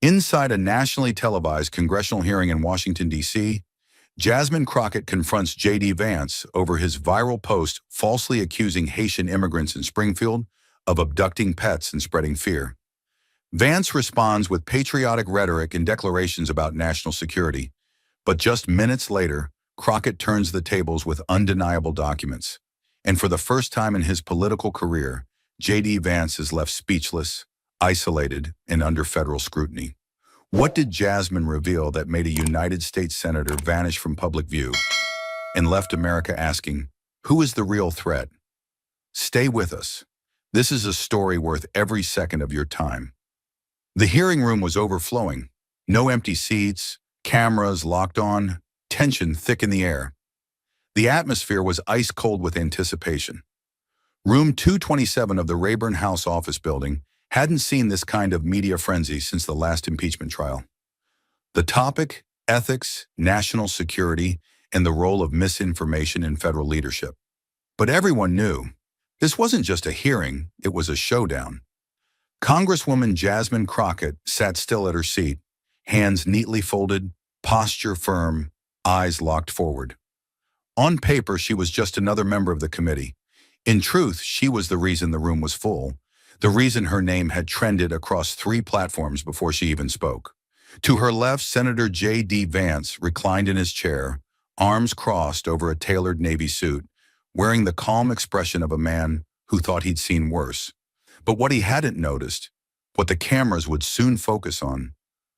Inside a nationally televised congressional hearing in Washington, D.C., Jasmine Crockett confronts J.D. Vance over his viral post falsely accusing Haitian immigrants in Springfield of abducting pets and spreading fear. Vance responds with patriotic rhetoric and declarations about national security, but just minutes later, Crockett turns the tables with undeniable documents. And for the first time in his political career, J.D. Vance is left speechless, isolated, and under federal scrutiny. What did Jasmine reveal that made a United States senator vanish from public view and left America asking, who is the real threat? Stay with us. This is a story worth every second of your time. The hearing room was overflowing. No empty seats, cameras locked on, tension thick in the air. The atmosphere was ice cold with anticipation. Room 227 of the Rayburn House office building hadn't seen this kind of media frenzy since the last impeachment trial. The topic, ethics, national security, and the role of misinformation in federal leadership. But everyone knew, this wasn't just a hearing, it was a showdown. Congresswoman Jasmine Crockett sat still at her seat, hands neatly folded, posture firm, eyes locked forward. On paper, she was just another member of the committee. In truth, she was the reason the room was full, the reason her name had trended across 3 platforms before she even spoke. To her left, Senator J.D. Vance reclined in his chair, arms crossed over a tailored Navy suit, wearing the calm expression of a man who thought he'd seen worse. But what he hadn't noticed, what the cameras would soon focus on,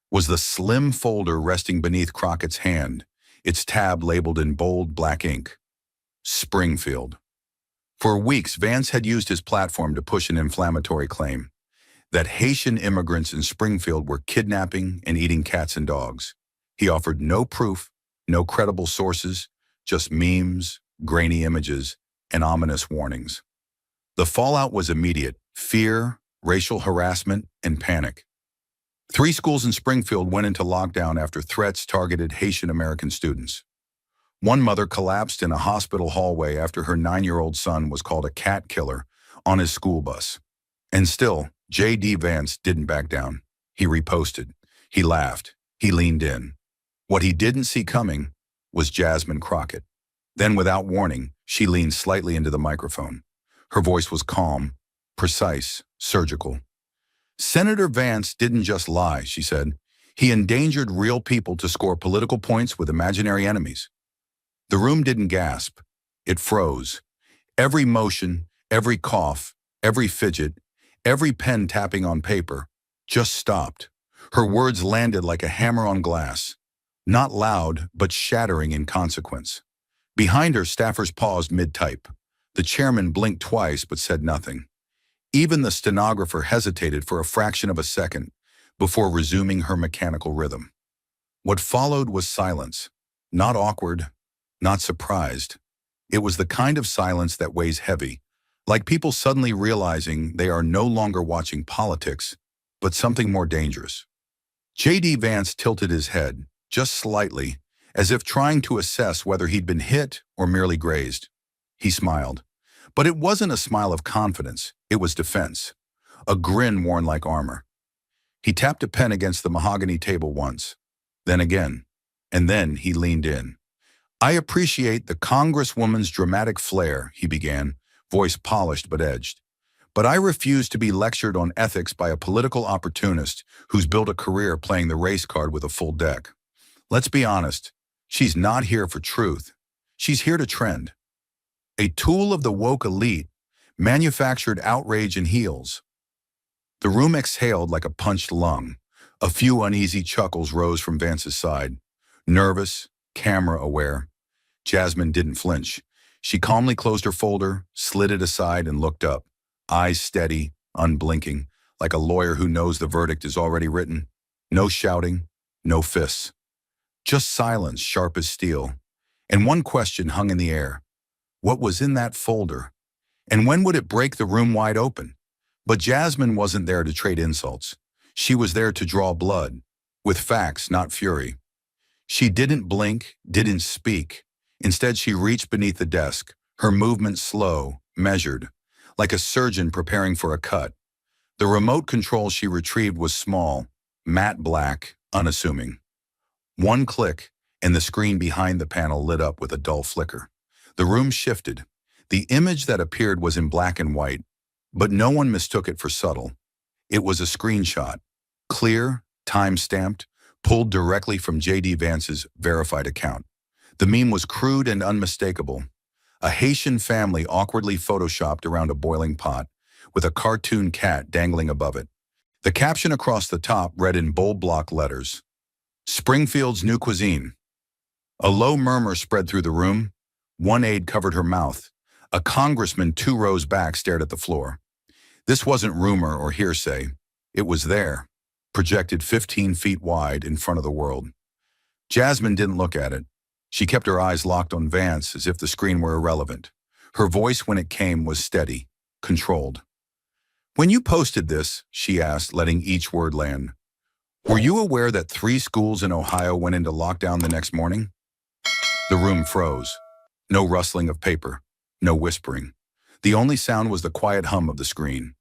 was the slim folder resting beneath Crockett's hand, its tab labeled in bold black ink. Springfield. For weeks, Vance had used his platform to push an inflammatory claim that Haitian immigrants in Springfield were kidnapping and eating cats and dogs. He offered no proof, no credible sources, just memes, grainy images, and ominous warnings. The fallout was immediate: fear, racial harassment, and panic. 3 schools in Springfield went into lockdown after threats targeted Haitian American students. One mother collapsed in a hospital hallway after her 9-year-old son was called a cat killer on his school bus. And still, J.D. Vance didn't back down. He reposted. He laughed. He leaned in. What he didn't see coming was Jasmine Crockett. Then, without warning, she leaned slightly into the microphone. Her voice was calm, precise, surgical. Senator Vance didn't just lie, she said. He endangered real people to score political points with imaginary enemies. The room didn't gasp. It froze. Every motion, every cough, every fidget, every pen tapping on paper just stopped. Her words landed like a hammer on glass, not loud, but shattering in consequence. Behind her, staffers paused mid-type. The chairman blinked twice but said nothing. Even the stenographer hesitated for a fraction of a second before resuming her mechanical rhythm. What followed was silence, not awkward, not surprised. It was the kind of silence that weighs heavy, like people suddenly realizing they are no longer watching politics, but something more dangerous. J.D. Vance tilted his head, just slightly, as if trying to assess whether he'd been hit or merely grazed. He smiled. But it wasn't a smile of confidence, it was defense, a grin worn like armor. He tapped a pen against the mahogany table once, then again, and then he leaned in. I appreciate the Congresswoman's dramatic flair, he began, voice polished but edged. But I refuse to be lectured on ethics by a political opportunist who's built a career playing the race card with a full deck. Let's be honest, she's not here for truth. She's here to trend. A tool of the woke elite, manufactured outrage and heels. The room exhaled like a punched lung. A few uneasy chuckles rose from Vance's side. Nervous, camera-aware. Jasmine didn't flinch. She calmly closed her folder, slid it aside, and looked up, eyes steady, unblinking, like a lawyer who knows the verdict is already written. No shouting, no fists. Just silence, sharp as steel. And one question hung in the air. What was in that folder? And when would it break the room wide open? But Jasmine wasn't there to trade insults. She was there to draw blood, with facts, not fury. She didn't blink, didn't speak. Instead, she reached beneath the desk, her movement slow, measured, like a surgeon preparing for a cut. The remote control she retrieved was small, matte black, unassuming. One click, and the screen behind the panel lit up with a dull flicker. The room shifted. The image that appeared was in black and white, but no one mistook it for subtle. It was a screenshot, clear, time-stamped, pulled directly from J.D. Vance's verified account. The meme was crude and unmistakable. A Haitian family awkwardly photoshopped around a boiling pot, with a cartoon cat dangling above it. The caption across the top read in bold block letters, "Springfield's new cuisine." A low murmur spread through the room. One aide covered her mouth. A congressman 2 rows back stared at the floor. This wasn't rumor or hearsay. It was there, projected 15 feet wide in front of the world. Jasmine didn't look at it. She kept her eyes locked on Vance as if the screen were irrelevant. Her voice when it came was steady, controlled. "When you posted this," she asked, letting each word land, "were you aware that 3 schools in Ohio went into lockdown the next morning?" The room froze. No rustling of paper, no whispering. The only sound was the quiet hum of the screen.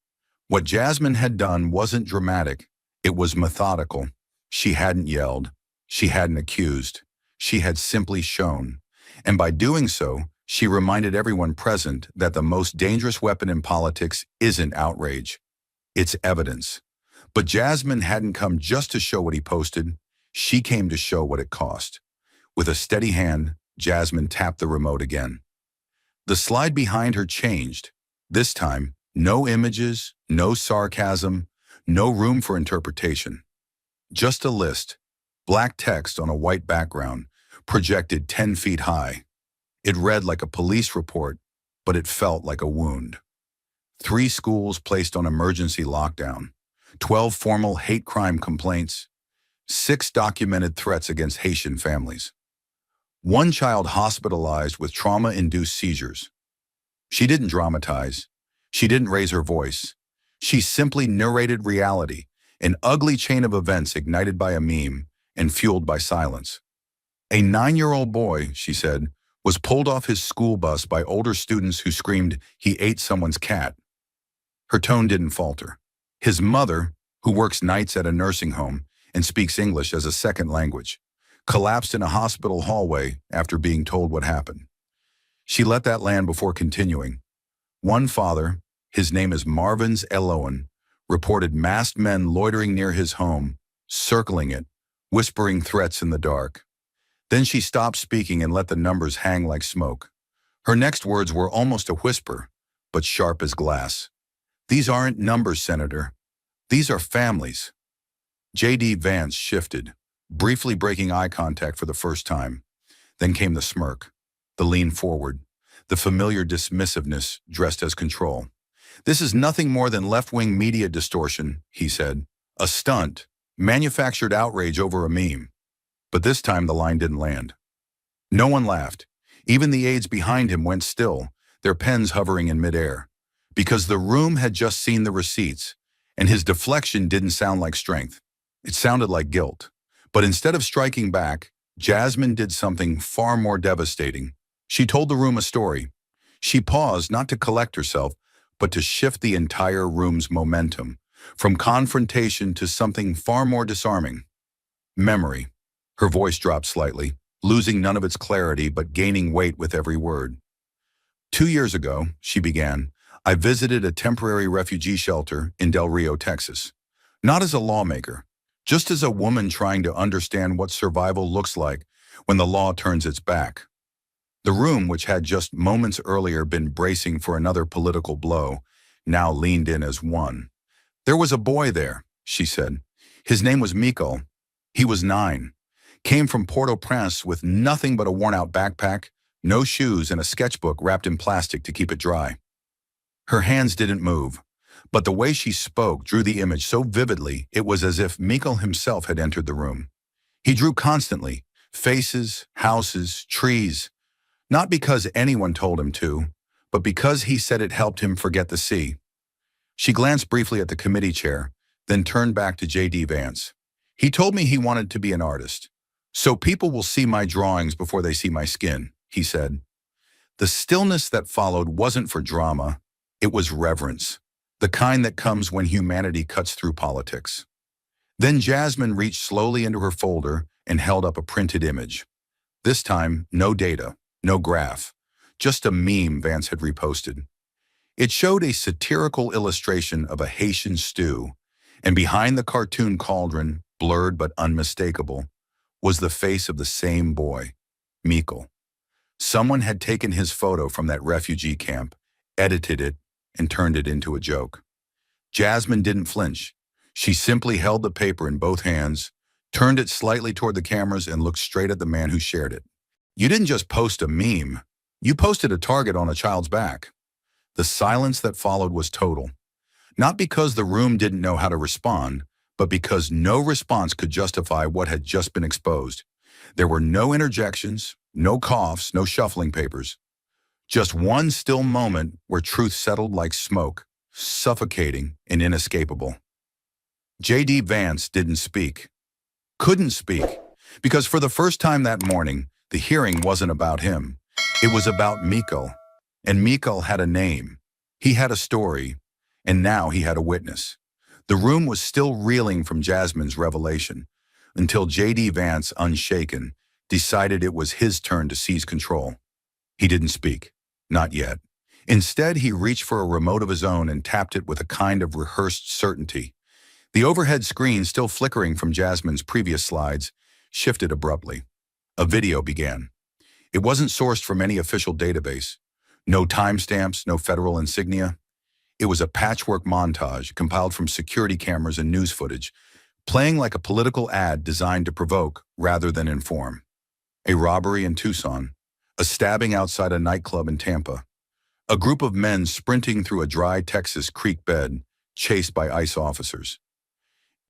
What Jasmine had done wasn't dramatic. It was methodical. She hadn't yelled. She hadn't accused. She had simply shown. And by doing so, she reminded everyone present that the most dangerous weapon in politics isn't outrage. It's evidence. But Jasmine hadn't come just to show what he posted. She came to show what it cost. With a steady hand, Jasmine tapped the remote again. The slide behind her changed. This time, no images, no sarcasm, no room for interpretation. Just a list, black text on a white background, projected 10 feet high. It read like a police report, but it felt like a wound. 3 schools placed on emergency lockdown, 12 formal hate crime complaints, 6 documented threats against Haitian families. 1 child hospitalized with trauma-induced seizures. She didn't dramatize. She didn't raise her voice. She simply narrated reality, an ugly chain of events ignited by a meme and fueled by silence. A 9-year-old boy, she said, was pulled off his school bus by older students who screamed he ate someone's cat. Her tone didn't falter. His mother, who works nights at a nursing home and speaks English as a second language, collapsed in a hospital hallway after being told what happened. She let that land before continuing. One father, his name is Marvin's Eloan, reported masked men loitering near his home, circling it, whispering threats in the dark. Then she stopped speaking and let the numbers hang like smoke. Her next words were almost a whisper, but sharp as glass. "These aren't numbers, Senator. These are families." J.D. Vance shifted, briefly breaking eye contact for the first time. Then came the smirk, the lean forward, the familiar dismissiveness dressed as control. "This is nothing more than left-wing media distortion," he said. "A stunt, manufactured outrage over a meme." But this time the line didn't land. No one laughed. Even the aides behind him went still, their pens hovering in midair. Because the room had just seen the receipts, and his deflection didn't sound like strength. It sounded like guilt. But instead of striking back, Jasmine did something far more devastating. She told the room a story. She paused not to collect herself, but to shift the entire room's momentum, from confrontation to something far more disarming. Memory. Her voice dropped slightly, losing none of its clarity but gaining weight with every word. 2 years ago, she began, I visited a temporary refugee shelter in Del Rio, Texas. Not as a lawmaker, just as a woman trying to understand what survival looks like when the law turns its back. The room, which had just moments earlier been bracing for another political blow, now leaned in as one. "There was a boy there," she said. "His name was Miko. He was 9. Came from Port-au-Prince with nothing but a worn-out backpack, no shoes, and a sketchbook wrapped in plastic to keep it dry." Her hands didn't move, but the way she spoke drew the image so vividly it was as if Miko himself had entered the room. He drew constantly, faces, houses, trees, not because anyone told him to, but because he said it helped him forget the sea. She glanced briefly at the committee chair, then turned back to J.D. Vance. "He told me he wanted to be an artist. So people will see my drawings before they see my skin," he said. The stillness that followed wasn't for drama, it was reverence, the kind that comes when humanity cuts through politics. Then Jasmine reached slowly into her folder and held up a printed image. This time, no data, no graph, just a meme Vance had reposted. It showed a satirical illustration of a Haitian stew, and behind the cartoon cauldron, blurred but unmistakable, was the face of the same boy, Mikkel. Someone had taken his photo from that refugee camp, edited it, and turned it into a joke. Jasmine didn't flinch. She simply held the paper in both hands, turned it slightly toward the cameras, and looked straight at the man who shared it. You didn't just post a meme. You posted a target on a child's back. The silence that followed was total. Not because the room didn't know how to respond, but because no response could justify what had just been exposed. There were no interjections, no coughs, no shuffling papers. Just one still moment where truth settled like smoke, suffocating and inescapable. J.D. Vance didn't speak. Couldn't speak, because for the first time that morning, the hearing wasn't about him. It was about Mikkel. And Mikkel had a name. He had a story. And now he had a witness. The room was still reeling from Jasmine's revelation, until J.D. Vance, unshaken, decided it was his turn to seize control. He didn't speak. Not yet. Instead, he reached for a remote of his own and tapped it with a kind of rehearsed certainty. The overhead screen, still flickering from Jasmine's previous slides, shifted abruptly. A video began. It wasn't sourced from any official database. No timestamps, no federal insignia. It was a patchwork montage compiled from security cameras and news footage, playing like a political ad designed to provoke rather than inform. A robbery in Tucson, a stabbing outside a nightclub in Tampa, a group of men sprinting through a dry Texas creek bed, chased by ICE officers.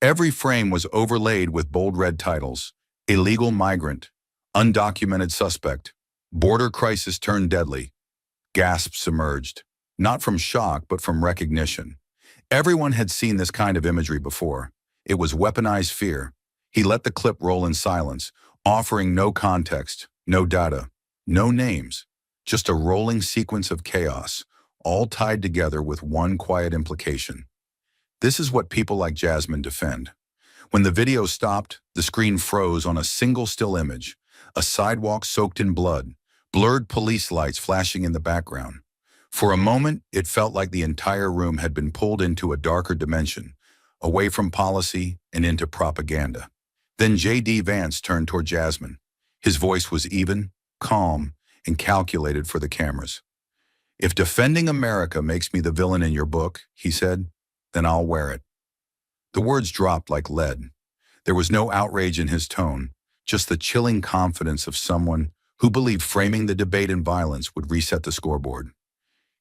Every frame was overlaid with bold red titles: illegal migrant, undocumented suspect, border crisis turned deadly. Gasps emerged, not from shock but from recognition. Everyone had seen this kind of imagery before. It was weaponized fear. He let the clip roll in silence, offering no context, no data, no names, just a rolling sequence of chaos, all tied together with one quiet implication. This is what people like Jasmine defend. When the video stopped, the screen froze on a single still image, a sidewalk soaked in blood, blurred police lights flashing in the background. For a moment, it felt like the entire room had been pulled into a darker dimension, away from policy and into propaganda. Then J.D. Vance turned toward Jasmine. His voice was even, calm, and calculated for the cameras. "If defending America makes me the villain in your book," he said, "then I'll wear it." The words dropped like lead. There was no outrage in his tone, just the chilling confidence of someone who believed framing the debate in violence would reset the scoreboard.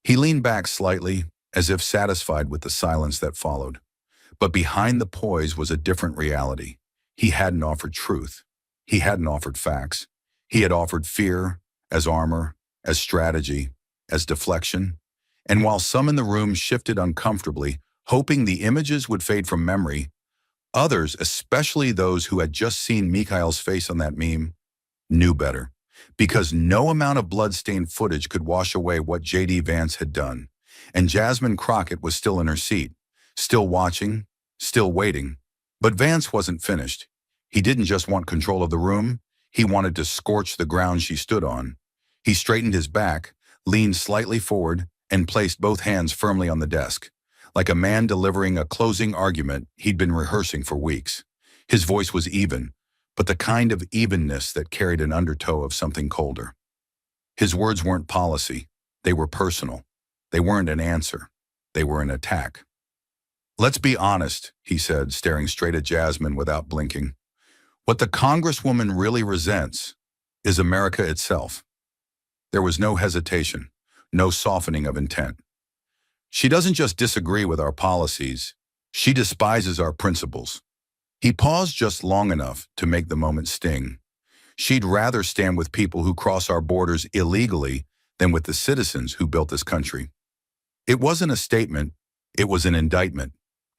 He leaned back slightly, as if satisfied with the silence that followed. But behind the poise was a different reality. He hadn't offered truth. He hadn't offered facts. He had offered fear, as armor, as strategy, as deflection. And while some in the room shifted uncomfortably, hoping the images would fade from memory, others, especially those who had just seen Mikhail's face on that meme, knew better. Because no amount of blood-stained footage could wash away what J.D. Vance had done. And Jasmine Crockett was still in her seat, still watching, still waiting. But Vance wasn't finished. He didn't just want control of the room. He wanted to scorch the ground she stood on. He straightened his back, leaned slightly forward, and placed both hands firmly on the desk, like a man delivering a closing argument he'd been rehearsing for weeks. His voice was even, but the kind of evenness that carried an undertow of something colder. His words weren't policy. They were personal. They weren't an answer. They were an attack. "Let's be honest," he said, staring straight at Jasmine without blinking. "What the Congresswoman really resents is America itself." There was no hesitation, no softening of intent. "She doesn't just disagree with our policies. She despises our principles." He paused just long enough to make the moment sting. "She'd rather stand with people who cross our borders illegally than with the citizens who built this country." It wasn't a statement, it was an indictment.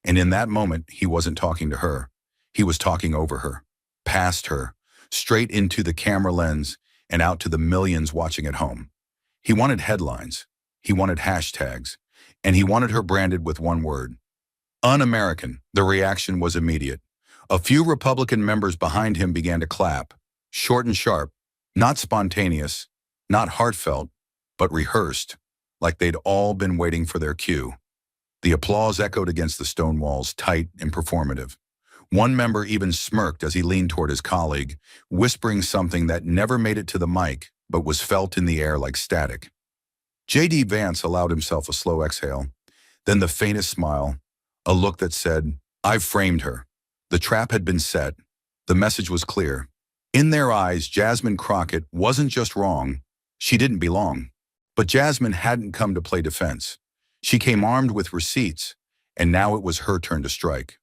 And in that moment, he wasn't talking to her. He was talking over her, past her, straight into the camera lens and out to the millions watching at home. He wanted headlines, he wanted hashtags, and he wanted her branded with one word: un-American. The reaction was immediate. A few Republican members behind him began to clap, short and sharp, not spontaneous, not heartfelt, but rehearsed, like they'd all been waiting for their cue. The applause echoed against the stone walls, tight and performative. One member even smirked as he leaned toward his colleague, whispering something that never made it to the mic, but was felt in the air like static. J.D. Vance allowed himself a slow exhale, then the faintest smile, a look that said, "I've framed her." The trap had been set. The message was clear. In their eyes, Jasmine Crockett wasn't just wrong, she didn't belong. But Jasmine hadn't come to play defense. She came armed with receipts, and now it was her turn to strike.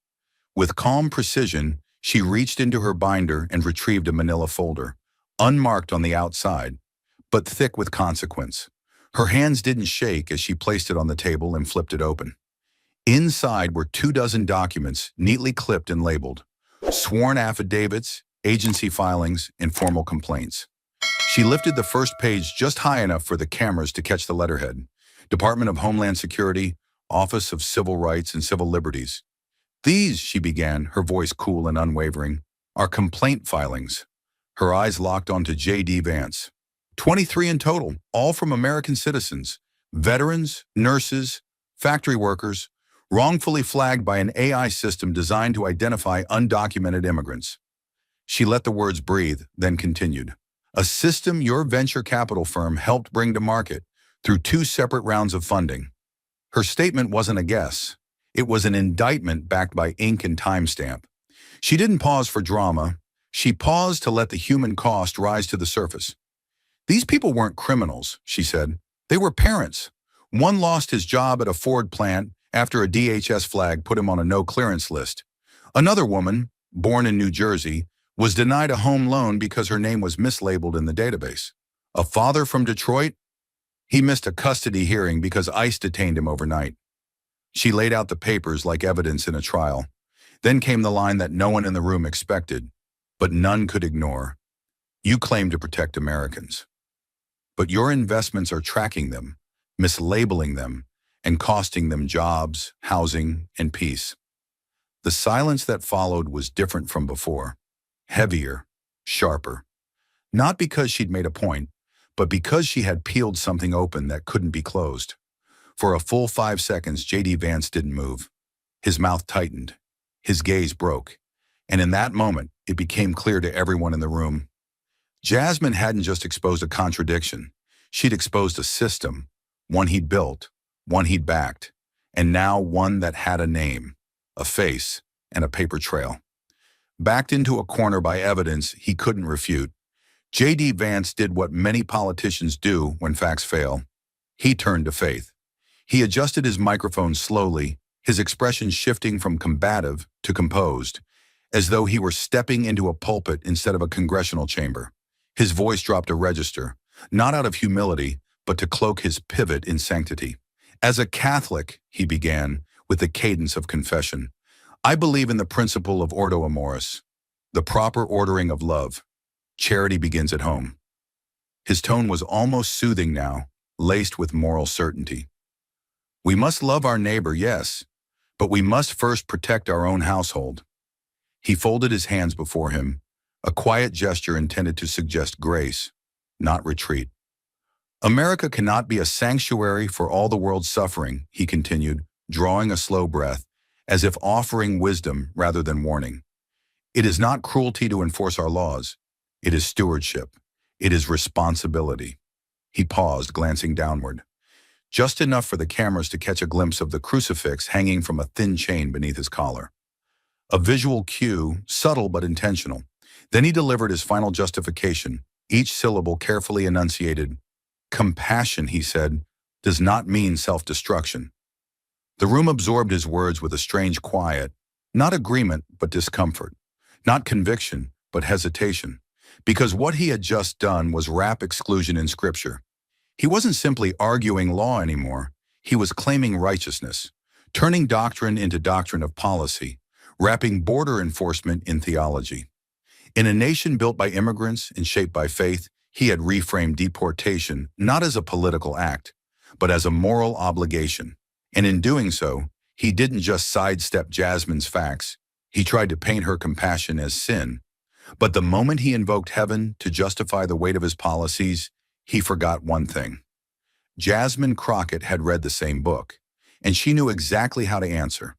With calm precision, she reached into her binder and retrieved a manila folder, unmarked on the outside, but thick with consequence. Her hands didn't shake as she placed it on the table and flipped it open. Inside were 24 documents, neatly clipped and labeled. Sworn affidavits, agency filings, and formal complaints. She lifted the first page just high enough for the cameras to catch the letterhead. Department of Homeland Security, Office of Civil Rights and Civil Liberties. "These," she began, her voice cool and unwavering, "are complaint filings." Her eyes locked onto J.D. Vance. 23 in total, all from American citizens, veterans, nurses, factory workers, wrongfully flagged by an AI system designed to identify undocumented immigrants. She let the words breathe, then continued. "A system your venture capital firm helped bring to market through 2 separate rounds of funding." Her statement wasn't a guess. It was an indictment backed by ink and timestamp. She didn't pause for drama. She paused to let the human cost rise to the surface. "These people weren't criminals," she said. "They were parents. One lost his job at a Ford plant after a DHS flag put him on a no-clearance list. Another woman, born in New Jersey, was denied a home loan because her name was mislabeled in the database. A father from Detroit? He missed a custody hearing because ICE detained him overnight." She laid out the papers like evidence in a trial. Then came the line that no one in the room expected, but none could ignore. "You claim to protect Americans, but your investments are tracking them, mislabeling them, and costing them jobs, housing, and peace." The silence that followed was different from before. Heavier, sharper. Not because she'd made a point, but because she had peeled something open that couldn't be closed. For a full 5 seconds, J.D. Vance didn't move. His mouth tightened. His gaze broke. And in that moment, it became clear to everyone in the room. Jasmine hadn't just exposed a contradiction. She'd exposed a system, one he'd built, one he'd backed, and now one that had a name, a face, and a paper trail. Backed into a corner by evidence he couldn't refute, J.D. Vance did what many politicians do when facts fail. He turned to faith. He adjusted his microphone slowly, his expression shifting from combative to composed, as though he were stepping into a pulpit instead of a congressional chamber. His voice dropped a register, not out of humility, but to cloak his pivot in sanctity. "As a Catholic," he began, with the cadence of confession, "I believe in the principle of ordo amoris, the proper ordering of love. Charity begins at home." His tone was almost soothing now, laced with moral certainty. "We must love our neighbor, yes, but we must first protect our own household." He folded his hands before him, a quiet gesture intended to suggest grace, not retreat. "America cannot be a sanctuary for all the world's suffering," he continued, drawing a slow breath, as if offering wisdom rather than warning. "It is not cruelty to enforce our laws. It is stewardship. It is responsibility." He paused, glancing downward. Just enough for the cameras to catch a glimpse of the crucifix hanging from a thin chain beneath his collar. A visual cue, subtle but intentional. Then he delivered his final justification, each syllable carefully enunciated. "Compassion," he said, "does not mean self-destruction." The room absorbed his words with a strange quiet, not agreement but discomfort, not conviction but hesitation, because what he had just done was wrap exclusion in Scripture. He wasn't simply arguing law anymore, he was claiming righteousness, turning doctrine into doctrine of policy, wrapping border enforcement in theology. In a nation built by immigrants and shaped by faith, he had reframed deportation not as a political act, but as a moral obligation. And in doing so, he didn't just sidestep Jasmine's facts, He tried to paint her compassion as sin, but the moment he invoked heaven to justify the weight of his policies, he forgot one thing. Jasmine Crockett had read the same book, and she knew exactly how to answer.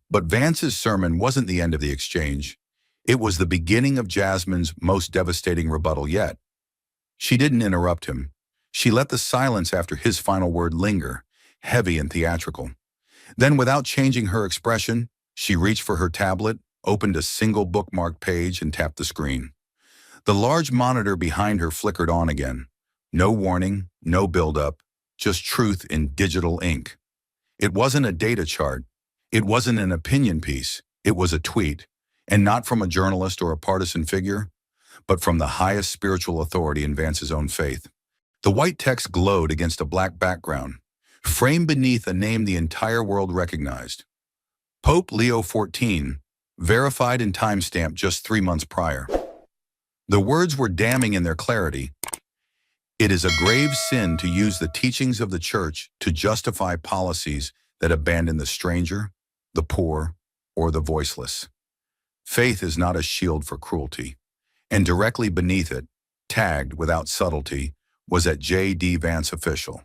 But Vance's sermon wasn't the end of the exchange. It was the beginning of Jasmine's most devastating rebuttal yet. She didn't interrupt him. She let the silence after his final word linger, heavy and theatrical. Then, without changing her expression, she reached for her tablet, opened a single bookmarked page, and tapped the screen. The large monitor behind her flickered on again. No warning, no build-up, just truth in digital ink. It wasn't a data chart. It wasn't an opinion piece. It was a tweet, and not from a journalist or a partisan figure, but from the highest spiritual authority in Vance's own faith. The white text glowed against a black background, framed beneath a name the entire world recognized. Pope Leo XIV, verified and timestamped just 3 months prior. The words were damning in their clarity. It is a grave sin to use the teachings of the church to justify policies that abandon the stranger, the poor, or the voiceless. Faith is not a shield for cruelty. And directly beneath it, tagged without subtlety, was at J.D. Vance official.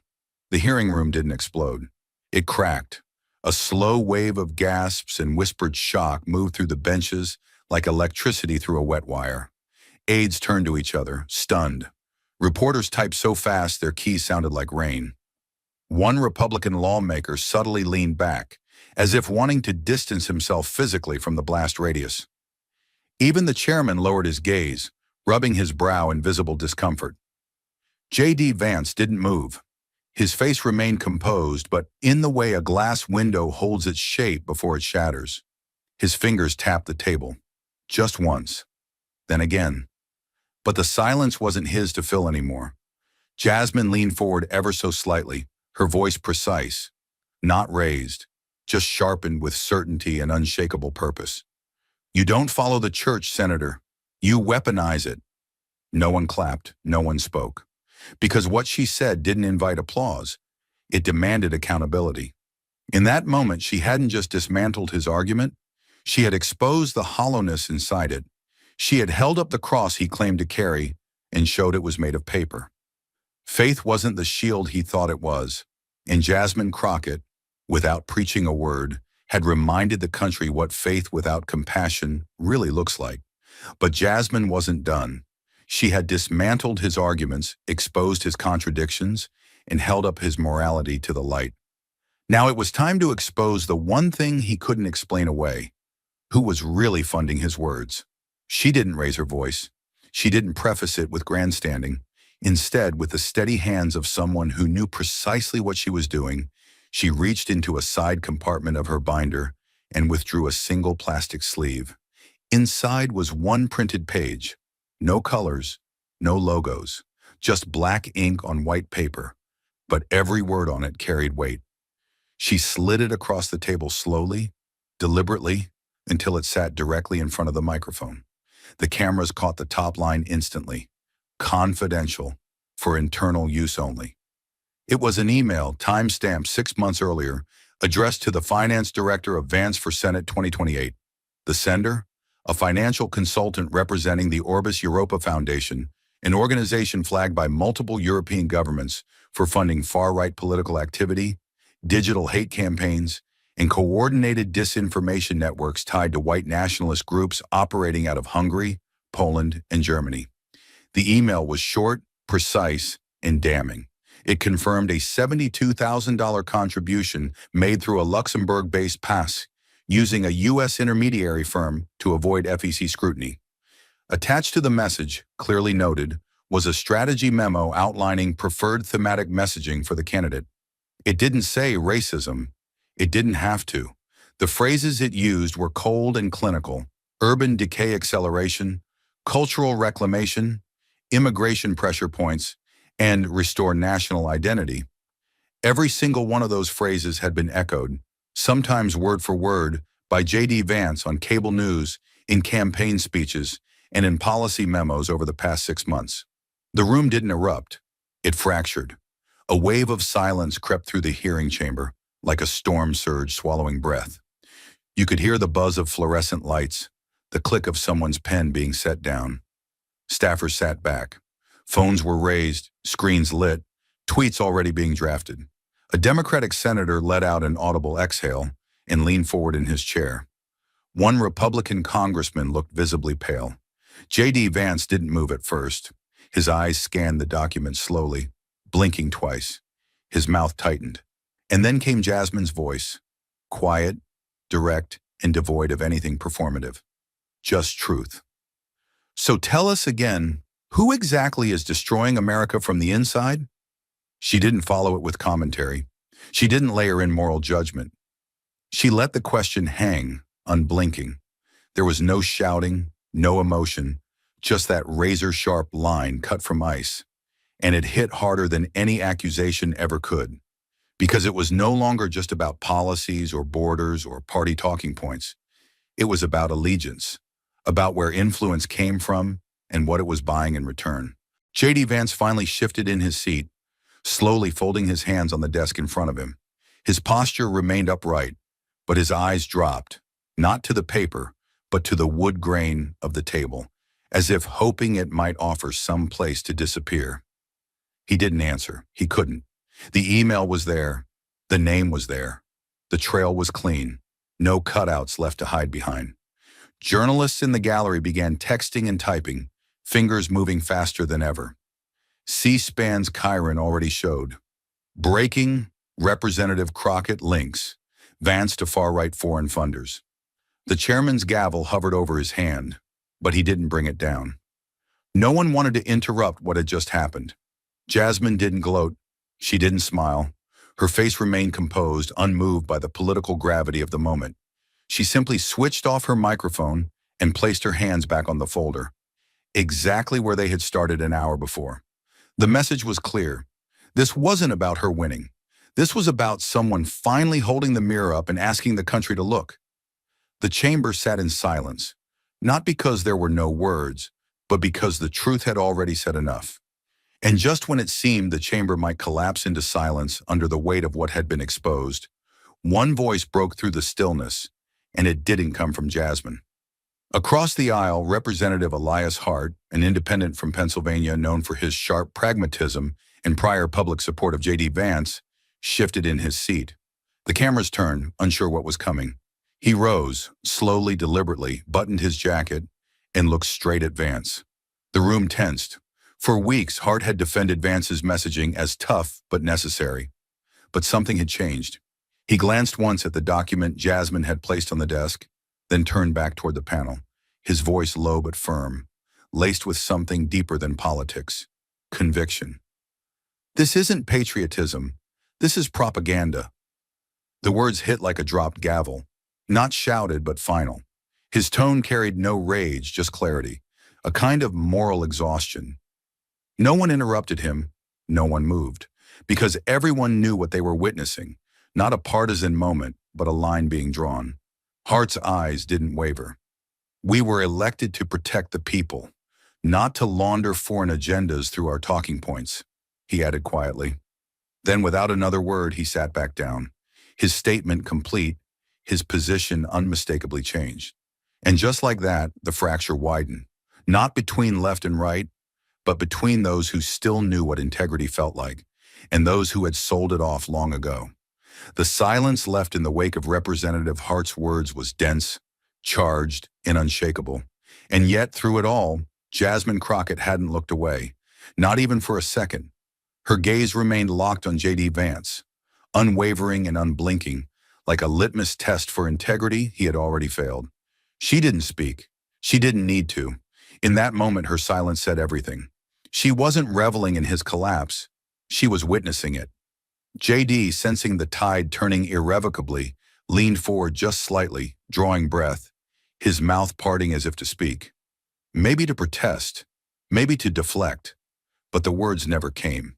The hearing room didn't explode. It cracked. A slow wave of gasps and whispered shock moved through the benches like electricity through a wet wire. Aides turned to each other, stunned. Reporters typed so fast their keys sounded like rain. One Republican lawmaker subtly leaned back, as if wanting to distance himself physically from the blast radius. Even the chairman lowered his gaze, rubbing his brow in visible discomfort. J.D. Vance didn't move. His face remained composed, but in the way a glass window holds its shape before it shatters. His fingers tapped the table. Just once. Then again. But the silence wasn't his to fill anymore. Jasmine leaned forward ever so slightly, her voice precise, not raised, just sharpened with certainty and unshakable purpose. You don't follow the church, Senator. You weaponize it. No one clapped, no one spoke. Because what she said didn't invite applause. It demanded accountability. In that moment, she hadn't just dismantled his argument, she had exposed the hollowness inside it. She had held up the cross he claimed to carry and showed it was made of paper. Faith wasn't the shield he thought it was, and Jasmine Crockett, without preaching a word, had reminded the country what faith without compassion really looks like. But Jasmine wasn't done. She had dismantled his arguments, exposed his contradictions, and held up his morality to the light. Now it was time to expose the one thing he couldn't explain away: who was really funding his words. She didn't raise her voice. She didn't preface it with grandstanding. Instead, with the steady hands of someone who knew precisely what she was doing, she reached into a side compartment of her binder and withdrew a single plastic sleeve. Inside was one printed page. No colors, no logos, just black ink on white paper, but every word on it carried weight. She slid it across the table slowly, deliberately, until it sat directly in front of the microphone. The cameras caught the top line instantly. Confidential, for internal use only. It was an email, time-stamped 6 months earlier, addressed to the finance director of Vance for Senate 2028. The sender? A financial consultant representing the Orbis Europa Foundation, an organization flagged by multiple European governments for funding far-right political activity, digital hate campaigns, and coordinated disinformation networks tied to white nationalist groups operating out of Hungary, Poland, and Germany. The email was short, precise, and damning. It confirmed a $72,000 contribution made through a Luxembourg-based pass, using a U.S. intermediary firm to avoid FEC scrutiny. Attached to the message, clearly noted, was a strategy memo outlining preferred thematic messaging for the candidate. It didn't say racism. It didn't have to. The phrases it used were cold and clinical: urban decay acceleration, cultural reclamation, immigration pressure points, and restore national identity. Every single one of those phrases had been echoed, sometimes word for word, by J.D. Vance on cable news, in campaign speeches, and in policy memos over the past 6 months. The room didn't erupt. It fractured. A wave of silence crept through the hearing chamber, like a storm surge swallowing breath. You could hear the buzz of fluorescent lights, the click of someone's pen being set down. Staffers sat back. Phones were raised, screens lit, tweets already being drafted. A Democratic senator let out an audible exhale and leaned forward in his chair. One Republican congressman looked visibly pale. J.D. Vance didn't move at first. His eyes scanned the document slowly, blinking twice. His mouth tightened. And then came Jasmine's voice, quiet, direct, and devoid of anything performative. Just truth. So tell us again, who exactly is destroying America from the inside? She didn't follow it with commentary. She didn't layer in moral judgment. She let the question hang, unblinking. There was no shouting, no emotion, just that razor-sharp line cut from ice. And it hit harder than any accusation ever could. Because it was no longer just about policies or borders or party talking points. It was about allegiance, about where influence came from and what it was buying in return. J.D. Vance finally shifted in his seat, slowly folding his hands on the desk in front of him. His posture remained upright, but his eyes dropped, not to the paper, but to the wood grain of the table, as if hoping it might offer some place to disappear. He didn't answer. He couldn't. The email was there. The name was there. The trail was clean. No cutouts left to hide behind. Journalists in the gallery began texting and typing, fingers moving faster than ever. C-SPAN's Chiron already showed. Breaking, Representative Crockett links, Vance to far-right foreign funders. The chairman's gavel hovered over his hand, but he didn't bring it down. No one wanted to interrupt what had just happened. Jasmine didn't gloat. She didn't smile. Her face remained composed, unmoved by the political gravity of the moment. She simply switched off her microphone and placed her hands back on the folder, exactly where they had started an hour before. The message was clear. This wasn't about her winning. This was about someone finally holding the mirror up and asking the country to look. The chamber sat in silence, not because there were no words, but because the truth had already said enough. And just when it seemed the chamber might collapse into silence under the weight of what had been exposed, one voice broke through the stillness, and it didn't come from Jasmine. Across the aisle, Representative Elias Hart, an independent from Pennsylvania known for his sharp pragmatism and prior public support of J.D. Vance, shifted in his seat. The cameras turned, unsure what was coming. He rose, slowly, deliberately, buttoned his jacket, and looked straight at Vance. The room tensed. For weeks, Hart had defended Vance's messaging as tough but necessary. But something had changed. He glanced once at the document Jasmine had placed on the desk, then turned back toward the panel, his voice low but firm, laced with something deeper than politics, conviction. This isn't patriotism. This is propaganda. The words hit like a dropped gavel, not shouted but final. His tone carried no rage, just clarity, a kind of moral exhaustion. No one interrupted him, no one moved, because everyone knew what they were witnessing, not a partisan moment, but a line being drawn. Hart's eyes didn't waver. We were elected to protect the people, not to launder foreign agendas through our talking points, he added quietly. Then without another word, he sat back down. His statement complete, his position unmistakably changed. And just like that, the fracture widened, not between left and right, but between those who still knew what integrity felt like and those who had sold it off long ago. The silence left in the wake of Representative Hart's words was dense, charged, and unshakable. And yet, through it all, Jasmine Crockett hadn't looked away, not even for a second. Her gaze remained locked on J.D. Vance, unwavering and unblinking, like a litmus test for integrity he had already failed. She didn't speak. She didn't need to. In that moment, her silence said everything. She wasn't reveling in his collapse. She was witnessing it. J.D., sensing the tide turning irrevocably, leaned forward just slightly, drawing breath, his mouth parting as if to speak. Maybe to protest, maybe to deflect, but the words never came.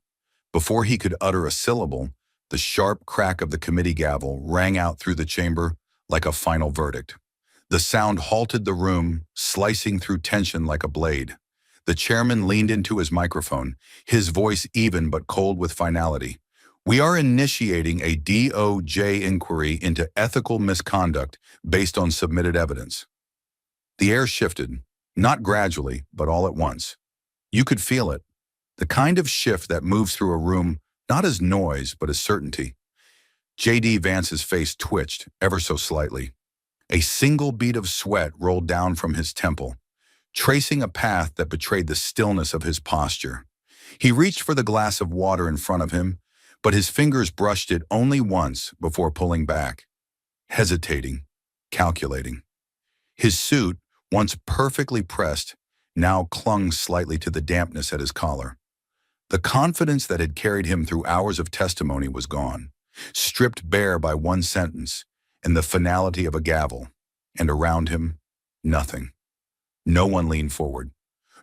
Before he could utter a syllable, the sharp crack of the committee gavel rang out through the chamber like a final verdict. The sound halted the room, slicing through tension like a blade. The chairman leaned into his microphone, his voice even but cold with finality. We are initiating a DOJ inquiry into ethical misconduct based on submitted evidence. The air shifted, not gradually, but all at once. You could feel it, the kind of shift that moves through a room not as noise, but as certainty. J.D. Vance's face twitched ever so slightly. A single bead of sweat rolled down from his temple, tracing a path that betrayed the stillness of his posture. He reached for the glass of water in front of him, but his fingers brushed it only once before pulling back, hesitating, calculating. His suit, once perfectly pressed, now clung slightly to the dampness at his collar. The confidence that had carried him through hours of testimony was gone, stripped bare by one sentence and the finality of a gavel, and around him, nothing. No one leaned forward.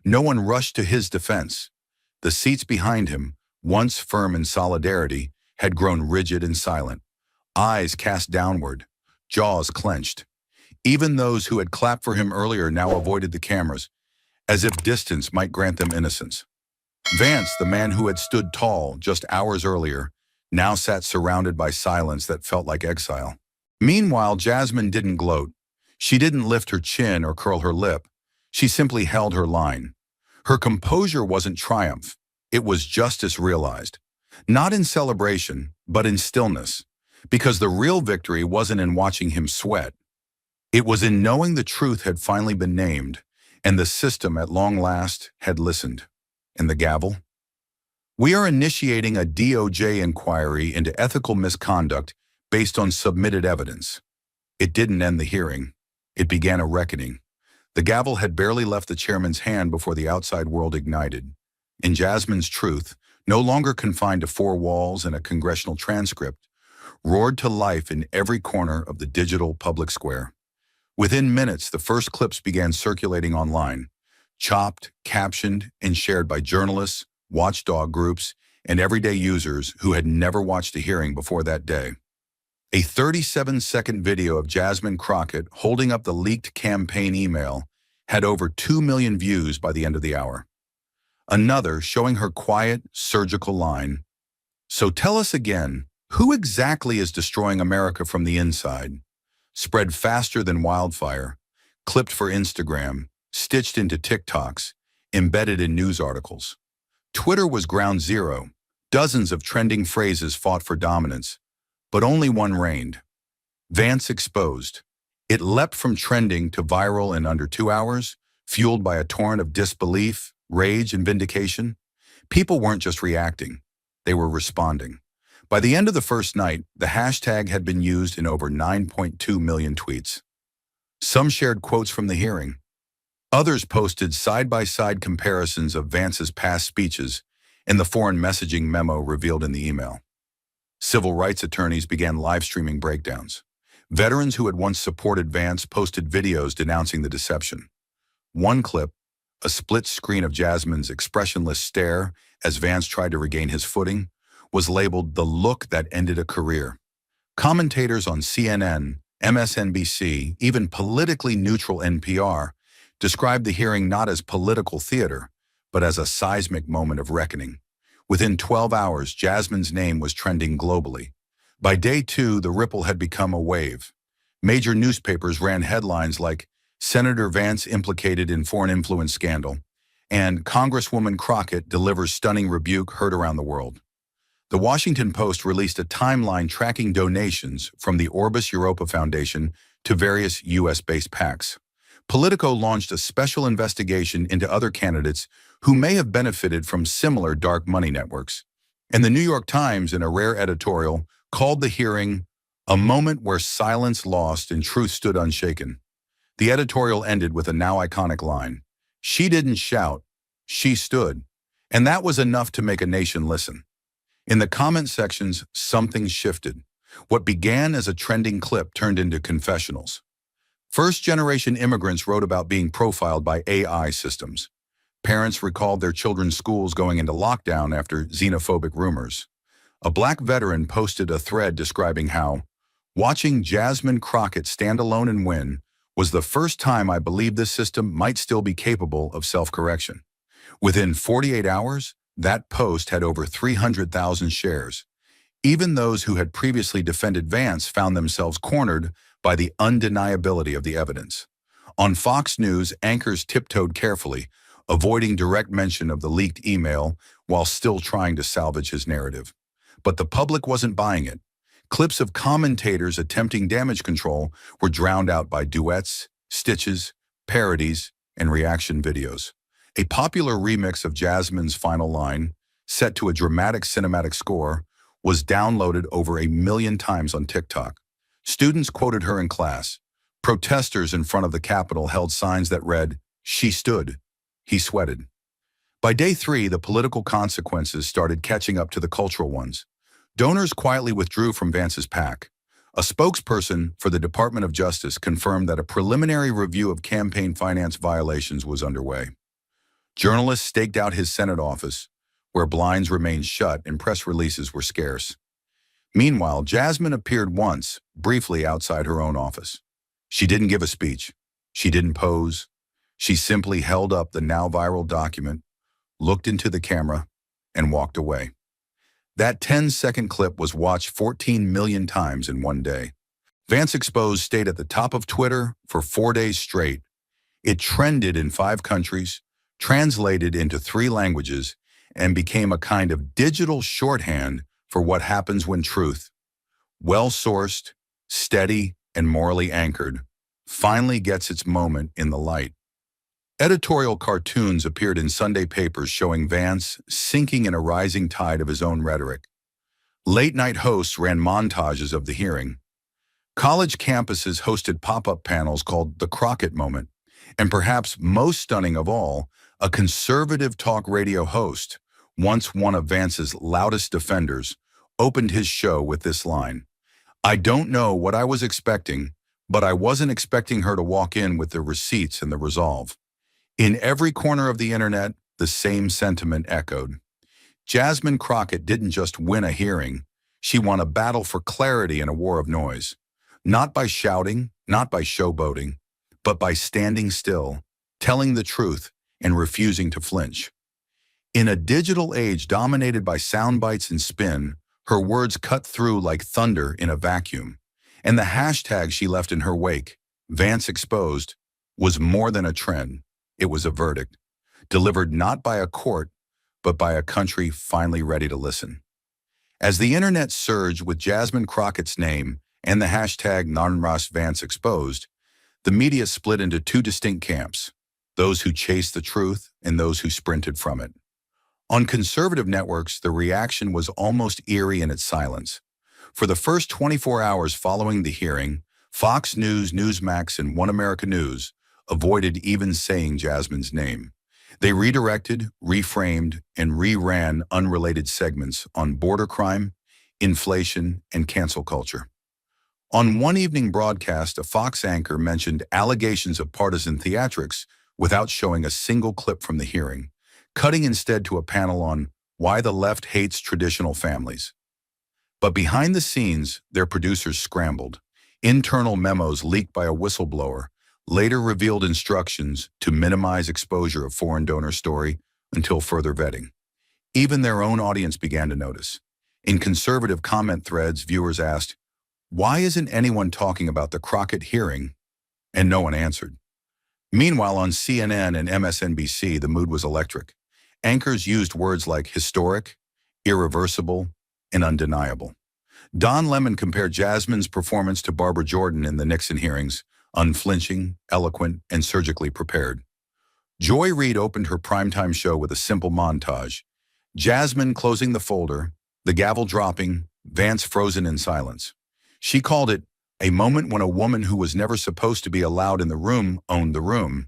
No one rushed to his defense. The seats behind him, once firm in solidarity, had grown rigid and silent, eyes cast downward, jaws clenched. Even those who had clapped for him earlier now avoided the cameras, as if distance might grant them innocence. Vance, the man who had stood tall just hours earlier, now sat surrounded by silence that felt like exile. Meanwhile, Jasmine didn't gloat. She didn't lift her chin or curl her lip. She simply held her line. Her composure wasn't triumph. It was justice realized. Not in celebration, but in stillness. Because the real victory wasn't in watching him sweat. It was in knowing the truth had finally been named, and the system at long last had listened. And the gavel? We are initiating a DOJ inquiry into ethical misconduct based on submitted evidence. It didn't end the hearing. It began a reckoning. The gavel had barely left the chairman's hand before the outside world ignited. And Jasmine's truth, no longer confined to four walls and a congressional transcript, roared to life in every corner of the digital public square. Within minutes, the first clips began circulating online, chopped, captioned, and shared by journalists, watchdog groups, and everyday users who had never watched a hearing before that day. A 37-second video of Jasmine Crockett holding up the leaked campaign email had over 2 million views by the end of the hour. Another showing her quiet, surgical line, "So tell us again, who exactly is destroying America from the inside?" spread faster than wildfire, clipped for Instagram, stitched into TikToks, embedded in news articles. Twitter was ground zero. Dozens of trending phrases fought for dominance, but only one reigned. Vance exposed. It leapt from trending to viral in under 2 hours, fueled by a torrent of disbelief, rage, and vindication. People weren't just reacting. They were responding. By the end of the first night, the hashtag had been used in over 9.2 million tweets. Some shared quotes from the hearing. Others posted side-by-side comparisons of Vance's past speeches and the foreign messaging memo revealed in the email. Civil rights attorneys began live-streaming breakdowns. Veterans who had once supported Vance posted videos denouncing the deception. One clip, a split screen of Jasmine's expressionless stare as Vance tried to regain his footing, was labeled "the look that ended a career." Commentators on CNN, MSNBC, even politically neutral NPR, described the hearing not as political theater, but as a seismic moment of reckoning. Within 12 hours, Jasmine's name was trending globally. By day 2, the ripple had become a wave. Major newspapers ran headlines like "Senator Vance implicated in foreign influence scandal" and "Congresswoman Crockett delivers stunning rebuke heard around the world." The Washington Post released a timeline tracking donations from the Orbis Europa Foundation to various U.S.-based PACs. Politico launched a special investigation into other candidates who may have benefited from similar dark money networks. And the New York Times, in a rare editorial, called the hearing "a moment where silence lost and truth stood unshaken." The editorial ended with a now iconic line: "She didn't shout, she stood." And that was enough to make a nation listen. In the comment sections, something shifted. What began as a trending clip turned into confessionals. First-generation immigrants wrote about being profiled by AI systems. Parents recalled their children's schools going into lockdown after xenophobic rumors. A Black veteran posted a thread describing how, "Watching Jasmine Crockett stand alone and win was the first time I believed this system might still be capable of self-correction." Within 48 hours, that post had over 300,000 shares. Even those who had previously defended Vance found themselves cornered by the undeniability of the evidence. On Fox News, anchors tiptoed carefully, avoiding direct mention of the leaked email while still trying to salvage his narrative. But the public wasn't buying it. Clips of commentators attempting damage control were drowned out by duets, stitches, parodies, and reaction videos. A popular remix of Jasmine's final line, set to a dramatic cinematic score, was downloaded over 1 million times on TikTok. Students quoted her in class. Protesters in front of the Capitol held signs that read, "She stood, he sweated." By day 3, the political consequences started catching up to the cultural ones. Donors quietly withdrew from Vance's PAC. A spokesperson for the Department of Justice confirmed that a preliminary review of campaign finance violations was underway. Journalists staked out his Senate office, where blinds remained shut and press releases were scarce. Meanwhile, Jasmine appeared once, briefly outside her own office. She didn't give a speech. She didn't pose. She simply held up the now viral document, looked into the camera, and walked away. That 10-second clip was watched 14 million times in one day. Vance Exposed stayed at the top of Twitter for 4 days straight. It trended in 5 countries, translated into 3 languages, and became a kind of digital shorthand for what happens when truth, well-sourced, steady, and morally anchored, finally gets its moment in the light. Editorial cartoons appeared in Sunday papers showing Vance sinking in a rising tide of his own rhetoric. Late-night hosts ran montages of the hearing. College campuses hosted pop-up panels called the Crockett moment, and perhaps most stunning of all, a conservative talk radio host, once one of Vance's loudest defenders, opened his show with this line, "I don't know what I was expecting, but I wasn't expecting her to walk in with the receipts and the resolve." In every corner of the internet, the same sentiment echoed. Jasmine Crockett didn't just win a hearing, she won a battle for clarity in a war of noise. Not by shouting, not by showboating, but by standing still, telling the truth, and refusing to flinch. In a digital age dominated by sound bites and spin, her words cut through like thunder in a vacuum. And the hashtag she left in her wake, Vance Exposed, was more than a trend. It was a verdict, delivered not by a court, but by a country finally ready to listen. As the internet surged with Jasmine Crockett's name and the hashtag #NarnRas Vance Exposed, the media split into 2 distinct camps, those who chased the truth and those who sprinted from it. On conservative networks, the reaction was almost eerie in its silence. For the first 24 hours following the hearing, Fox News, Newsmax, and One America News avoided even saying Jasmine's name. They redirected, reframed, and reran unrelated segments on border crime, inflation, and cancel culture. On one evening broadcast, a Fox anchor mentioned allegations of partisan theatrics without showing a single clip from the hearing, cutting instead to a panel on why the left hates traditional families. But behind the scenes, their producers scrambled. Internal memos leaked by a whistleblower later revealed instructions to minimize exposure of foreign donor story until further vetting. Even their own audience began to notice. In conservative comment threads, viewers asked, "Why isn't anyone talking about the Crockett hearing?" And no one answered. Meanwhile, on CNN and MSNBC, the mood was electric. Anchors used words like historic, irreversible, and undeniable. Don Lemon compared Jasmine's performance to Barbara Jordan in the Nixon hearings, unflinching, eloquent, and surgically prepared. Joy Reid opened her primetime show with a simple montage. Jasmine closing the folder, the gavel dropping, Vance frozen in silence. She called it a moment when a woman who was never supposed to be allowed in the room owned the room.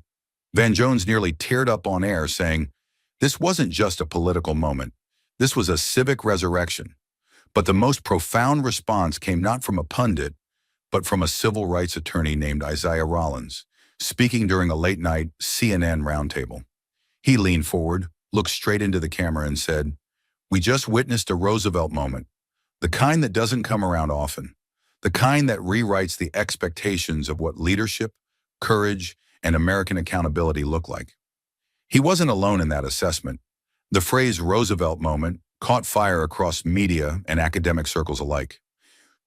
Van Jones nearly teared up on air saying, "This wasn't just a political moment. This was a civic resurrection." But the most profound response came not from a pundit, but from a civil rights attorney named Isaiah Rollins, speaking during a late-night CNN roundtable. He leaned forward, looked straight into the camera and said, "We just witnessed a Roosevelt moment, the kind that doesn't come around often, the kind that rewrites the expectations of what leadership, courage, and American accountability look like." He wasn't alone in that assessment. The phrase Roosevelt moment caught fire across media and academic circles alike.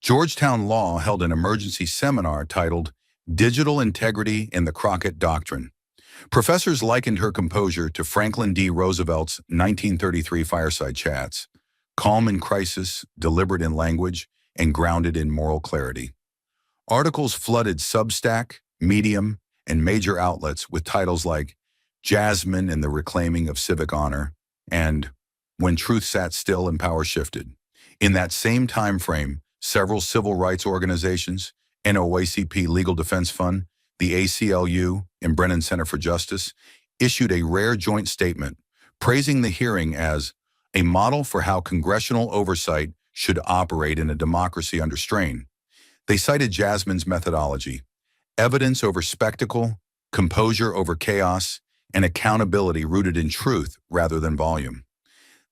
Georgetown Law held an emergency seminar titled Digital Integrity in the Crockett Doctrine. Professors likened her composure to Franklin D. Roosevelt's 1933 fireside chats, calm in crisis, deliberate in language, and grounded in moral clarity. Articles flooded Substack, Medium, and major outlets with titles like Jasmine and the Reclaiming of Civic Honor and When Truth Sat Still and Power Shifted. In that same time frame, several civil rights organizations, NAACP Legal Defense Fund, the ACLU, and Brennan Center for Justice, issued a rare joint statement praising the hearing as a model for how congressional oversight should operate in a democracy under strain. They cited Jasmine's methodology: evidence over spectacle, composure over chaos, and accountability rooted in truth rather than volume.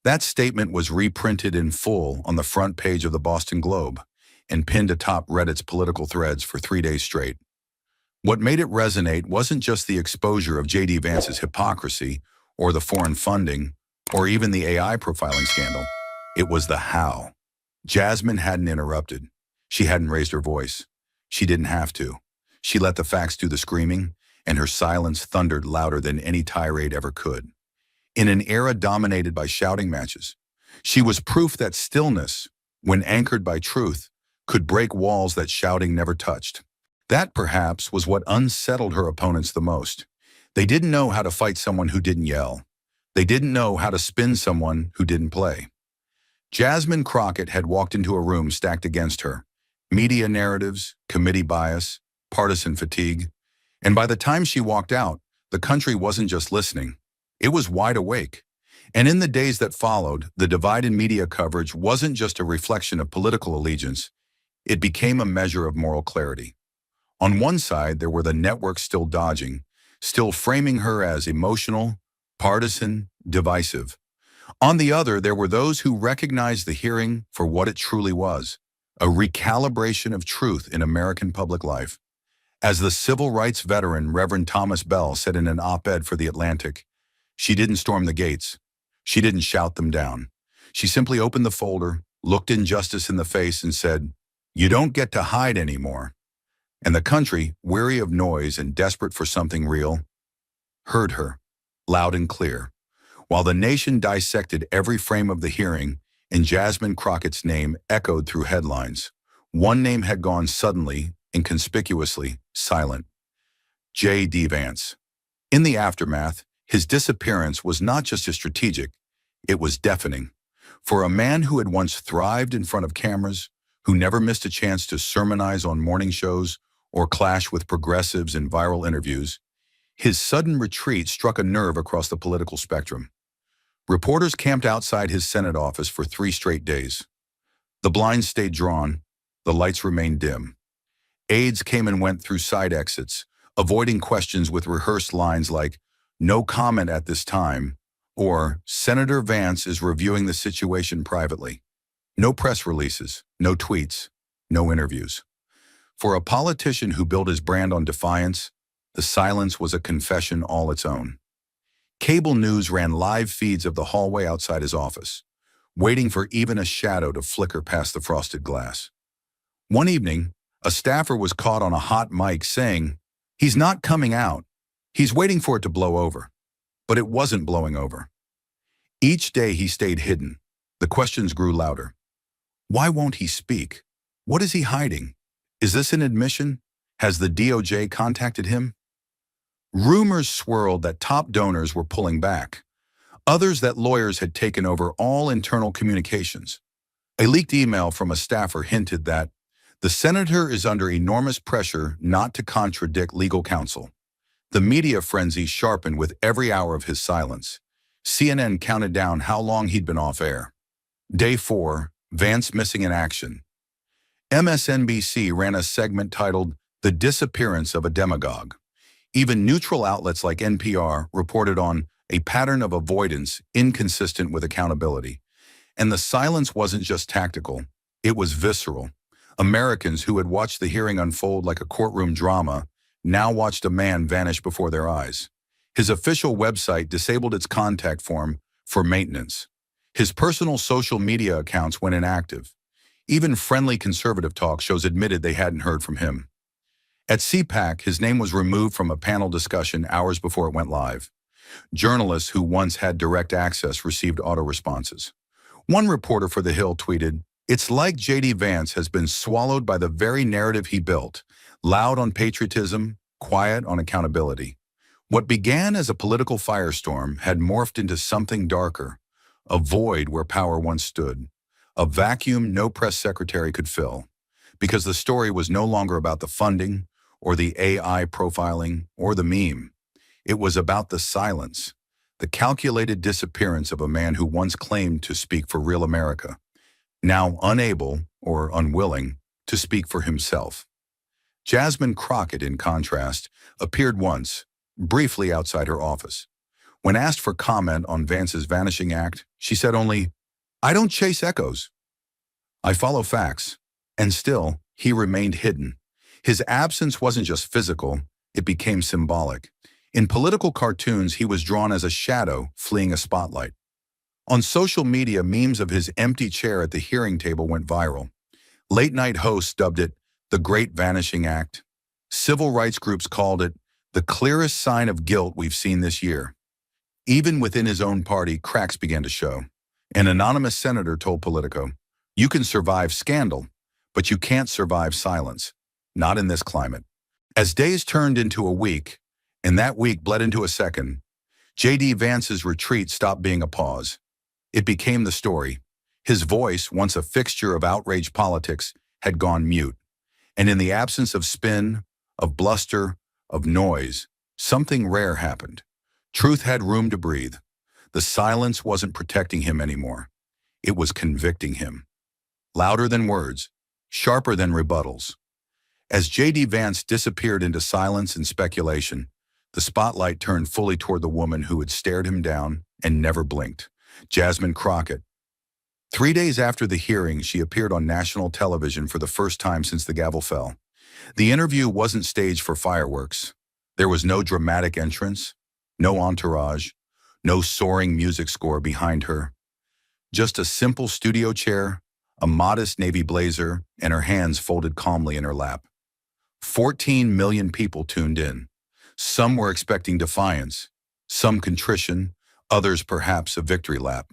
That statement was reprinted in full on the front page of the Boston Globe and pinned atop Reddit's political threads for 3 days straight. What made it resonate wasn't just the exposure of J.D. Vance's hypocrisy or the foreign funding or even the AI profiling scandal. It was the how. Jasmine hadn't interrupted. She hadn't raised her voice. She didn't have to. She let the facts do the screaming, and her silence thundered louder than any tirade ever could. In an era dominated by shouting matches, she was proof that stillness, when anchored by truth, could break walls that shouting never touched. That, perhaps, was what unsettled her opponents the most. They didn't know how to fight someone who didn't yell. They didn't know how to spin someone who didn't play. Jasmine Crockett had walked into a room stacked against her. Media narratives, committee bias, partisan fatigue. And by the time she walked out, the country wasn't just listening. It was wide awake. And in the days that followed, the divide in media coverage wasn't just a reflection of political allegiance. It became a measure of moral clarity. On one side, there were the networks still dodging, still framing her as emotional, partisan, divisive. On the other, there were those who recognized the hearing for what it truly was: a recalibration of truth in American public life. As the civil rights veteran Reverend Thomas Bell said in an op-ed for The Atlantic, she didn't storm the gates. She didn't shout them down. She simply opened the folder, looked injustice in the face, and said, "You don't get to hide anymore." And the country, weary of noise and desperate for something real, heard her, loud and clear. While the nation dissected every frame of the hearing, and Jasmine Crockett's name echoed through headlines, one name had gone suddenly, inconspicuously, silent: J.D. Vance. In the aftermath, his disappearance was not just strategic, it was deafening. For a man who had once thrived in front of cameras, who never missed a chance to sermonize on morning shows or clash with progressives in viral interviews, his sudden retreat struck a nerve across the political spectrum. Reporters camped outside his Senate office for 3 straight days. The blinds stayed drawn, the lights remained dim. Aides came and went through side exits, avoiding questions with rehearsed lines like, "No comment at this time," or "Senator Vance is reviewing the situation privately." No press releases, no tweets, no interviews. For a politician who built his brand on defiance, the silence was a confession all its own. Cable news ran live feeds of the hallway outside his office, waiting for even a shadow to flicker past the frosted glass. One evening, a staffer was caught on a hot mic saying, "He's not coming out. He's waiting for it to blow over." But it wasn't blowing over. Each day he stayed hidden. The questions grew louder. Why won't he speak? What is he hiding? Is this an admission? Has the DOJ contacted him? Rumors swirled that top donors were pulling back, others that lawyers had taken over all internal communications. A leaked email from a staffer hinted that the senator is under enormous pressure not to contradict legal counsel. The media frenzy sharpened with every hour of his silence. CNN counted down how long he'd been off air. Day 4, Vance missing in action. MSNBC ran a segment titled "The Disappearance of a Demagogue." Even neutral outlets like NPR reported on a pattern of avoidance inconsistent with accountability. And the silence wasn't just tactical, it was visceral. Americans who had watched the hearing unfold like a courtroom drama now watched a man vanish before their eyes. His official website disabled its contact form for maintenance. His personal social media accounts went inactive. Even friendly conservative talk shows admitted they hadn't heard from him. At CPAC, his name was removed from a panel discussion hours before it went live. Journalists who once had direct access received auto-responses. One reporter for The Hill tweeted, "It's like J.D. Vance has been swallowed by the very narrative he built, loud on patriotism, quiet on accountability." What began as a political firestorm had morphed into something darker, a void where power once stood, a vacuum no press secretary could fill, because the story was no longer about the funding, or the AI profiling, or the meme. It was about the silence, the calculated disappearance of a man who once claimed to speak for real America, now unable, or unwilling, to speak for himself. Jasmine Crockett, in contrast, appeared once, briefly outside her office. When asked for comment on Vance's vanishing act, she said only, "I don't chase echoes. I follow facts." And still, he remained hidden. His absence wasn't just physical, it became symbolic. In political cartoons, he was drawn as a shadow fleeing a spotlight. On social media, memes of his empty chair at the hearing table went viral. Late-night hosts dubbed it the Great Vanishing Act. Civil rights groups called it the clearest sign of guilt we've seen this year. Even within his own party, cracks began to show. An anonymous senator told Politico, "You can survive scandal, but you can't survive silence. Not in this climate." As days turned into a week, and that week bled into a second, J.D. Vance's retreat stopped being a pause. It became the story. His voice, once a fixture of outraged politics, had gone mute. And in the absence of spin, of bluster, of noise, something rare happened. Truth had room to breathe. The silence wasn't protecting him anymore. It was convicting him. Louder than words, sharper than rebuttals. As J.D. Vance disappeared into silence and speculation, the spotlight turned fully toward the woman who had stared him down and never blinked, Jasmine Crockett. 3 days after the hearing, she appeared on national television for the first time since the gavel fell. The interview wasn't staged for fireworks. There was no dramatic entrance, no entourage, no soaring music score behind her. Just a simple studio chair, a modest navy blazer, and her hands folded calmly in her lap. 14 million people tuned in. Some were expecting defiance, some contrition, others perhaps a victory lap.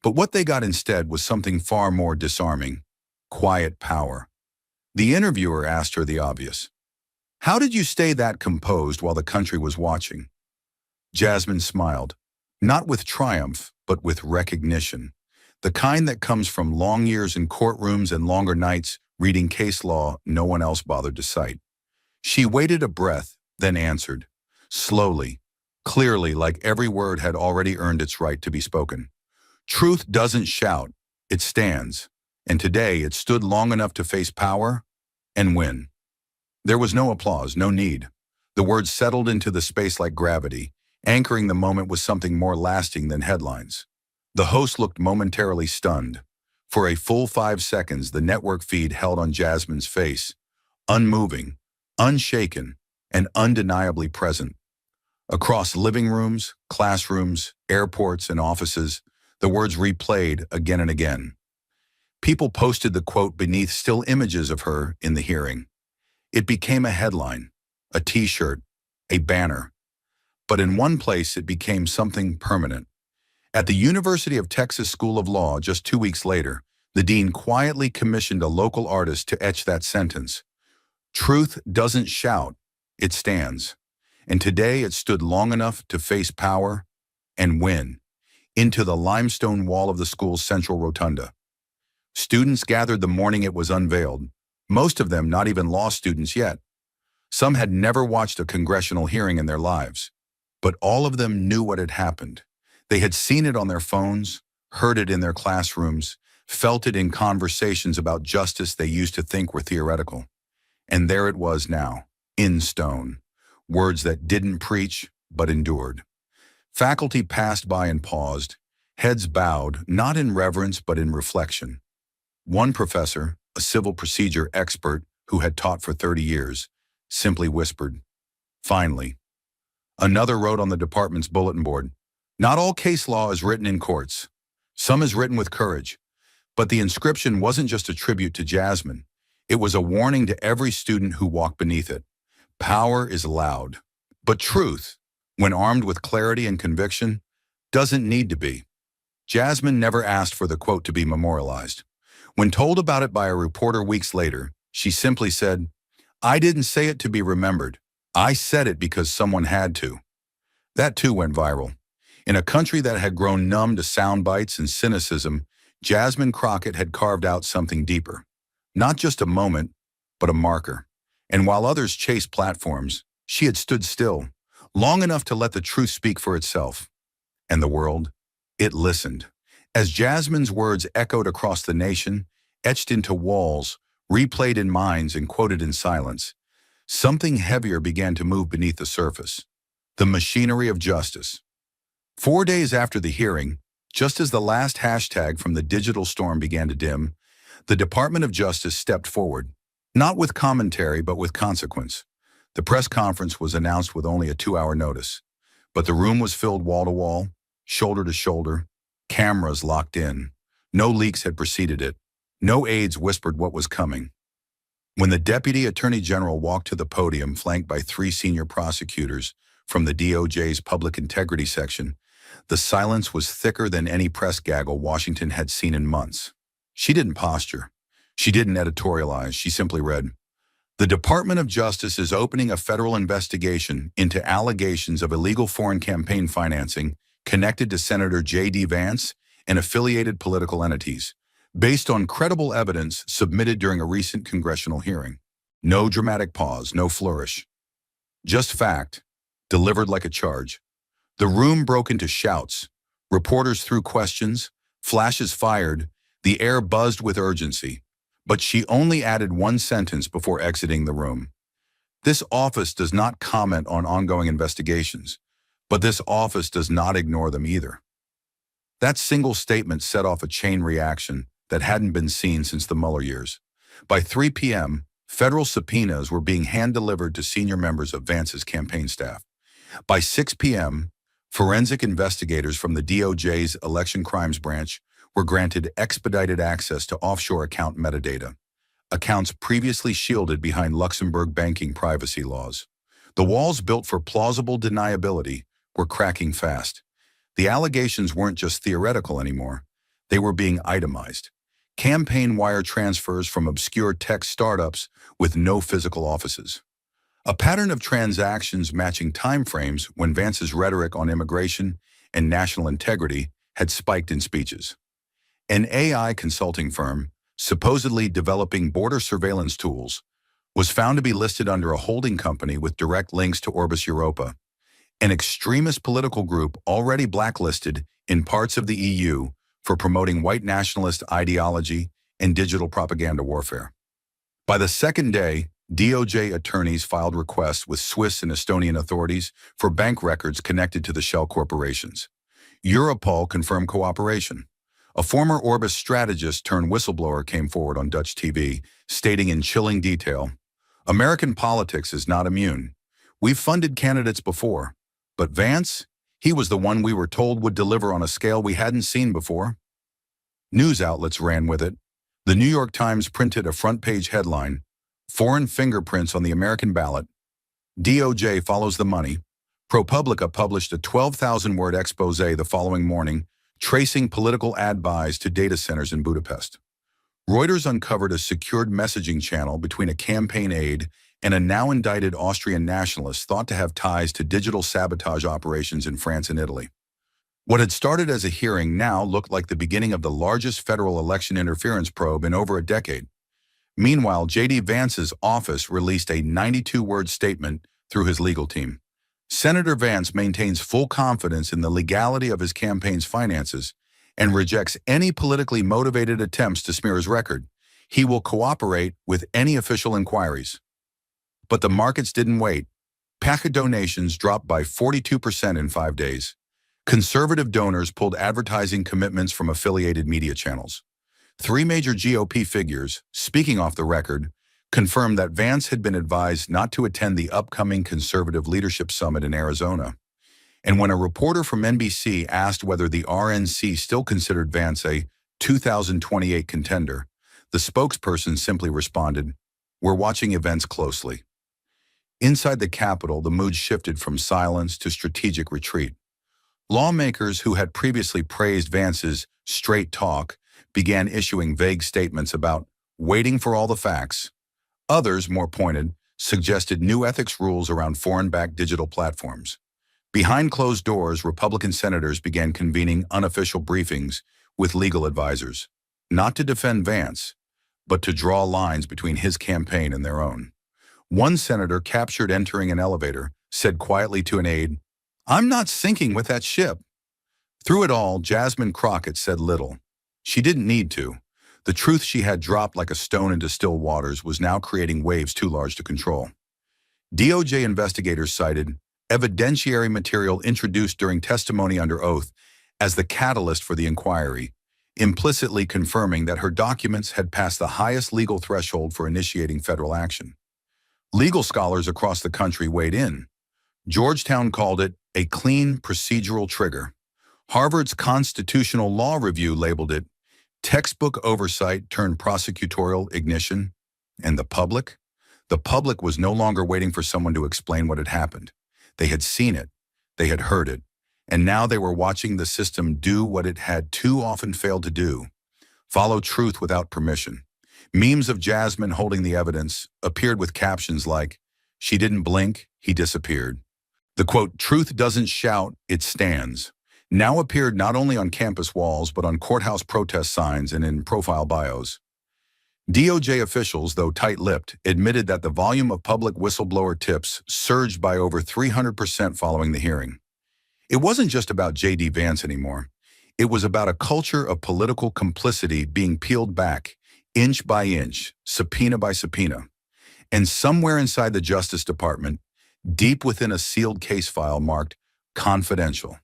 But what they got instead was something far more disarming: quiet power. The interviewer asked her the obvious. "How did you stay that composed while the country was watching?" Jasmine smiled, not with triumph, but with recognition, the kind that comes from long years in courtrooms and longer nights reading case law no one else bothered to cite. She waited a breath, then answered, slowly, clearly, like every word had already earned its right to be spoken. "Truth doesn't shout, it stands, and today it stood long enough to face power and win." There was no applause, no need. The words settled into the space like gravity, anchoring the moment with something more lasting than headlines. The host looked momentarily stunned. For a full 5 seconds, the network feed held on Jasmine's face, unmoving, unshaken, and undeniably present. Across living rooms, classrooms, airports, and offices, the words replayed again and again. People posted the quote beneath still images of her in the hearing. It became a headline, a t-shirt, a banner. But in one place, it became something permanent. At the University of Texas School of Law, just 2 weeks later, the dean quietly commissioned a local artist to etch that sentence. "Truth doesn't shout, it stands." And today it stood long enough to face power and win, into the limestone wall of the school's central rotunda. Students gathered the morning it was unveiled, most of them not even law students yet. Some had never watched a congressional hearing in their lives, but all of them knew what had happened. They had seen it on their phones, heard it in their classrooms, felt it in conversations about justice they used to think were theoretical. And there it was now, in stone, words that didn't preach but endured. Faculty passed by and paused, heads bowed, not in reverence but in reflection. One professor, a civil procedure expert who had taught for 30 years, simply whispered, "Finally." Another wrote on the department's bulletin board, "Not all case law is written in courts. Some is written with courage. But the inscription wasn't just a tribute to Jasmine. It was a warning to every student who walked beneath it. Power is loud. But truth, when armed with clarity and conviction, doesn't need to be. Jasmine never asked for the quote to be memorialized. When told about it by a reporter weeks later, she simply said, "I didn't say it to be remembered. I said it because someone had to." That too went viral. In a country that had grown numb to sound bites and cynicism, Jasmine Crockett had carved out something deeper. Not just a moment, but a marker. And while others chased platforms, she had stood still, long enough to let the truth speak for itself. And the world, it listened. As Jasmine's words echoed across the nation, etched into walls, replayed in minds and quoted in silence, something heavier began to move beneath the surface. The machinery of justice. 4 days after the hearing, just as the last hashtag from the digital storm began to dim, the Department of Justice stepped forward, not with commentary but with consequence. The press conference was announced with only a 2-hour notice, but the room was filled wall to wall, shoulder to shoulder, cameras locked in. No leaks had preceded it. No aides whispered what was coming. When the Deputy Attorney General walked to the podium flanked by 3 senior prosecutors from the DOJ's Public Integrity Section, the silence was thicker than any press gaggle Washington had seen in months. She didn't posture. She didn't editorialize. She simply read, "The Department of Justice is opening a federal investigation into allegations of illegal foreign campaign financing connected to Senator J.D. Vance and affiliated political entities, based on credible evidence submitted during a recent congressional hearing." No dramatic pause, no flourish. Just fact, delivered like a charge. The room broke into shouts. Reporters threw questions, flashes fired, the air buzzed with urgency. But she only added one sentence before exiting the room. "This office does not comment on ongoing investigations, but this office does not ignore them either." That single statement set off a chain reaction that hadn't been seen since the Mueller years. By 3 p.m., federal subpoenas were being hand-delivered to senior members of Vance's campaign staff. By 6 p.m., forensic investigators from the DOJ's Election Crimes Branch were granted expedited access to offshore account metadata, accounts previously shielded behind Luxembourg banking privacy laws. The walls built for plausible deniability were cracking fast. The allegations weren't just theoretical anymore. They were being itemized. Campaign wire transfers from obscure tech startups with no physical offices. A pattern of transactions matching timeframes when Vance's rhetoric on immigration and national integrity had spiked in speeches. An AI consulting firm, supposedly developing border surveillance tools, was found to be listed under a holding company with direct links to Orbis Europa, an extremist political group already blacklisted in parts of the EU for promoting white nationalist ideology and digital propaganda warfare. By the second day, DOJ attorneys filed requests with Swiss and Estonian authorities for bank records connected to the shell corporations. Europol confirmed cooperation. A former Orbis strategist turned whistleblower came forward on Dutch TV, stating in chilling detail, "American politics is not immune. We've funded candidates before, but Vance, he was the one we were told would deliver on a scale we hadn't seen before." News outlets ran with it. The New York Times printed a front-page headline, "Foreign fingerprints on the American ballot. DOJ follows the money." ProPublica published a 12,000-word expose the following morning, tracing political ad buys to data centers in Budapest. Reuters uncovered a secured messaging channel between a campaign aide and a now-indicted Austrian nationalist thought to have ties to digital sabotage operations in France and Italy. What had started as a hearing now looked like the beginning of the largest federal election interference probe in over a decade. Meanwhile, J.D. Vance's office released a 92-word statement through his legal team. Senator Vance maintains full confidence in the legality of his campaign's finances and rejects any politically motivated attempts to smear his record. He will cooperate with any official inquiries. But the markets didn't wait. PAC donations dropped by 42% in 5 days. Conservative donors pulled advertising commitments from affiliated media channels. 3 major GOP figures, speaking off the record, confirmed that Vance had been advised not to attend the upcoming Conservative Leadership Summit in Arizona. And when a reporter from NBC asked whether the RNC still considered Vance a 2028 contender, the spokesperson simply responded, "We're watching events closely." Inside the Capitol, the mood shifted from silence to strategic retreat. Lawmakers who had previously praised Vance's straight talk began issuing vague statements about waiting for all the facts. Others, more pointed, suggested new ethics rules around foreign-backed digital platforms. Behind closed doors, Republican senators began convening unofficial briefings with legal advisors, not to defend Vance, but to draw lines between his campaign and their own. One senator, captured entering an elevator, said quietly to an aide, "I'm not sinking with that ship." Through it all, Jasmine Crockett said little. She didn't need to. The truth she had dropped like a stone into still waters was now creating waves too large to control. DOJ investigators cited evidentiary material introduced during testimony under oath as the catalyst for the inquiry, implicitly confirming that her documents had passed the highest legal threshold for initiating federal action. Legal scholars across the country weighed in. Georgetown called it a clean procedural trigger. Harvard's Constitutional Law Review labeled it textbook oversight turned prosecutorial ignition. And the public? The public was no longer waiting for someone to explain what had happened. They had seen it, they had heard it, and now they were watching the system do what it had too often failed to do: follow truth without permission. Memes of Jasmine holding the evidence appeared with captions like, "She didn't blink, he disappeared." The quote, "Truth doesn't shout, it stands," now appeared not only on campus walls but on courthouse protest signs and in profile bios. DOJ officials, though tight-lipped, admitted that the volume of public whistleblower tips surged by over 300% following the hearing. It wasn't just about J.D. Vance anymore. It was about a culture of political complicity being peeled back, inch by inch, subpoena by subpoena. And somewhere inside the Justice Department, deep within a sealed case file marked confidential,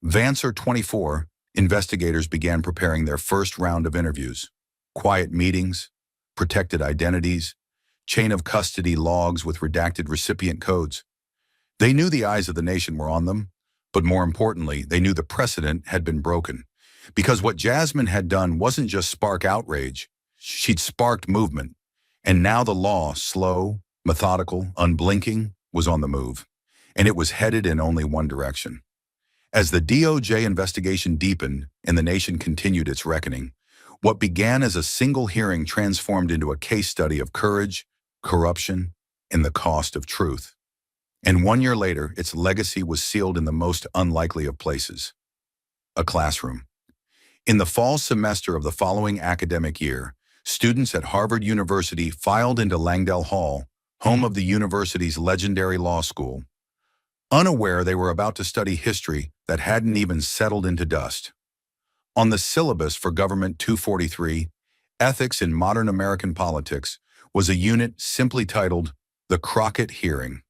Vancer 24, investigators began preparing their first round of interviews. Quiet meetings, protected identities, chain of custody logs with redacted recipient codes. They knew the eyes of the nation were on them, but more importantly, they knew the precedent had been broken. Because what Jasmine had done wasn't just spark outrage, she'd sparked movement. And now the law, slow, methodical, unblinking, was on the move. And it was headed in only one direction. As the DOJ investigation deepened and the nation continued its reckoning, what began as a single hearing transformed into a case study of courage, corruption, and the cost of truth. And 1 year later, its legacy was sealed in the most unlikely of places: a classroom. In the fall semester of the following academic year, students at Harvard University filed into Langdell Hall, home of the university's legendary law school, unaware they were about to study history that hadn't even settled into dust. On the syllabus for Government 243, Ethics in Modern American Politics, was a unit simply titled The Crockett Hearing.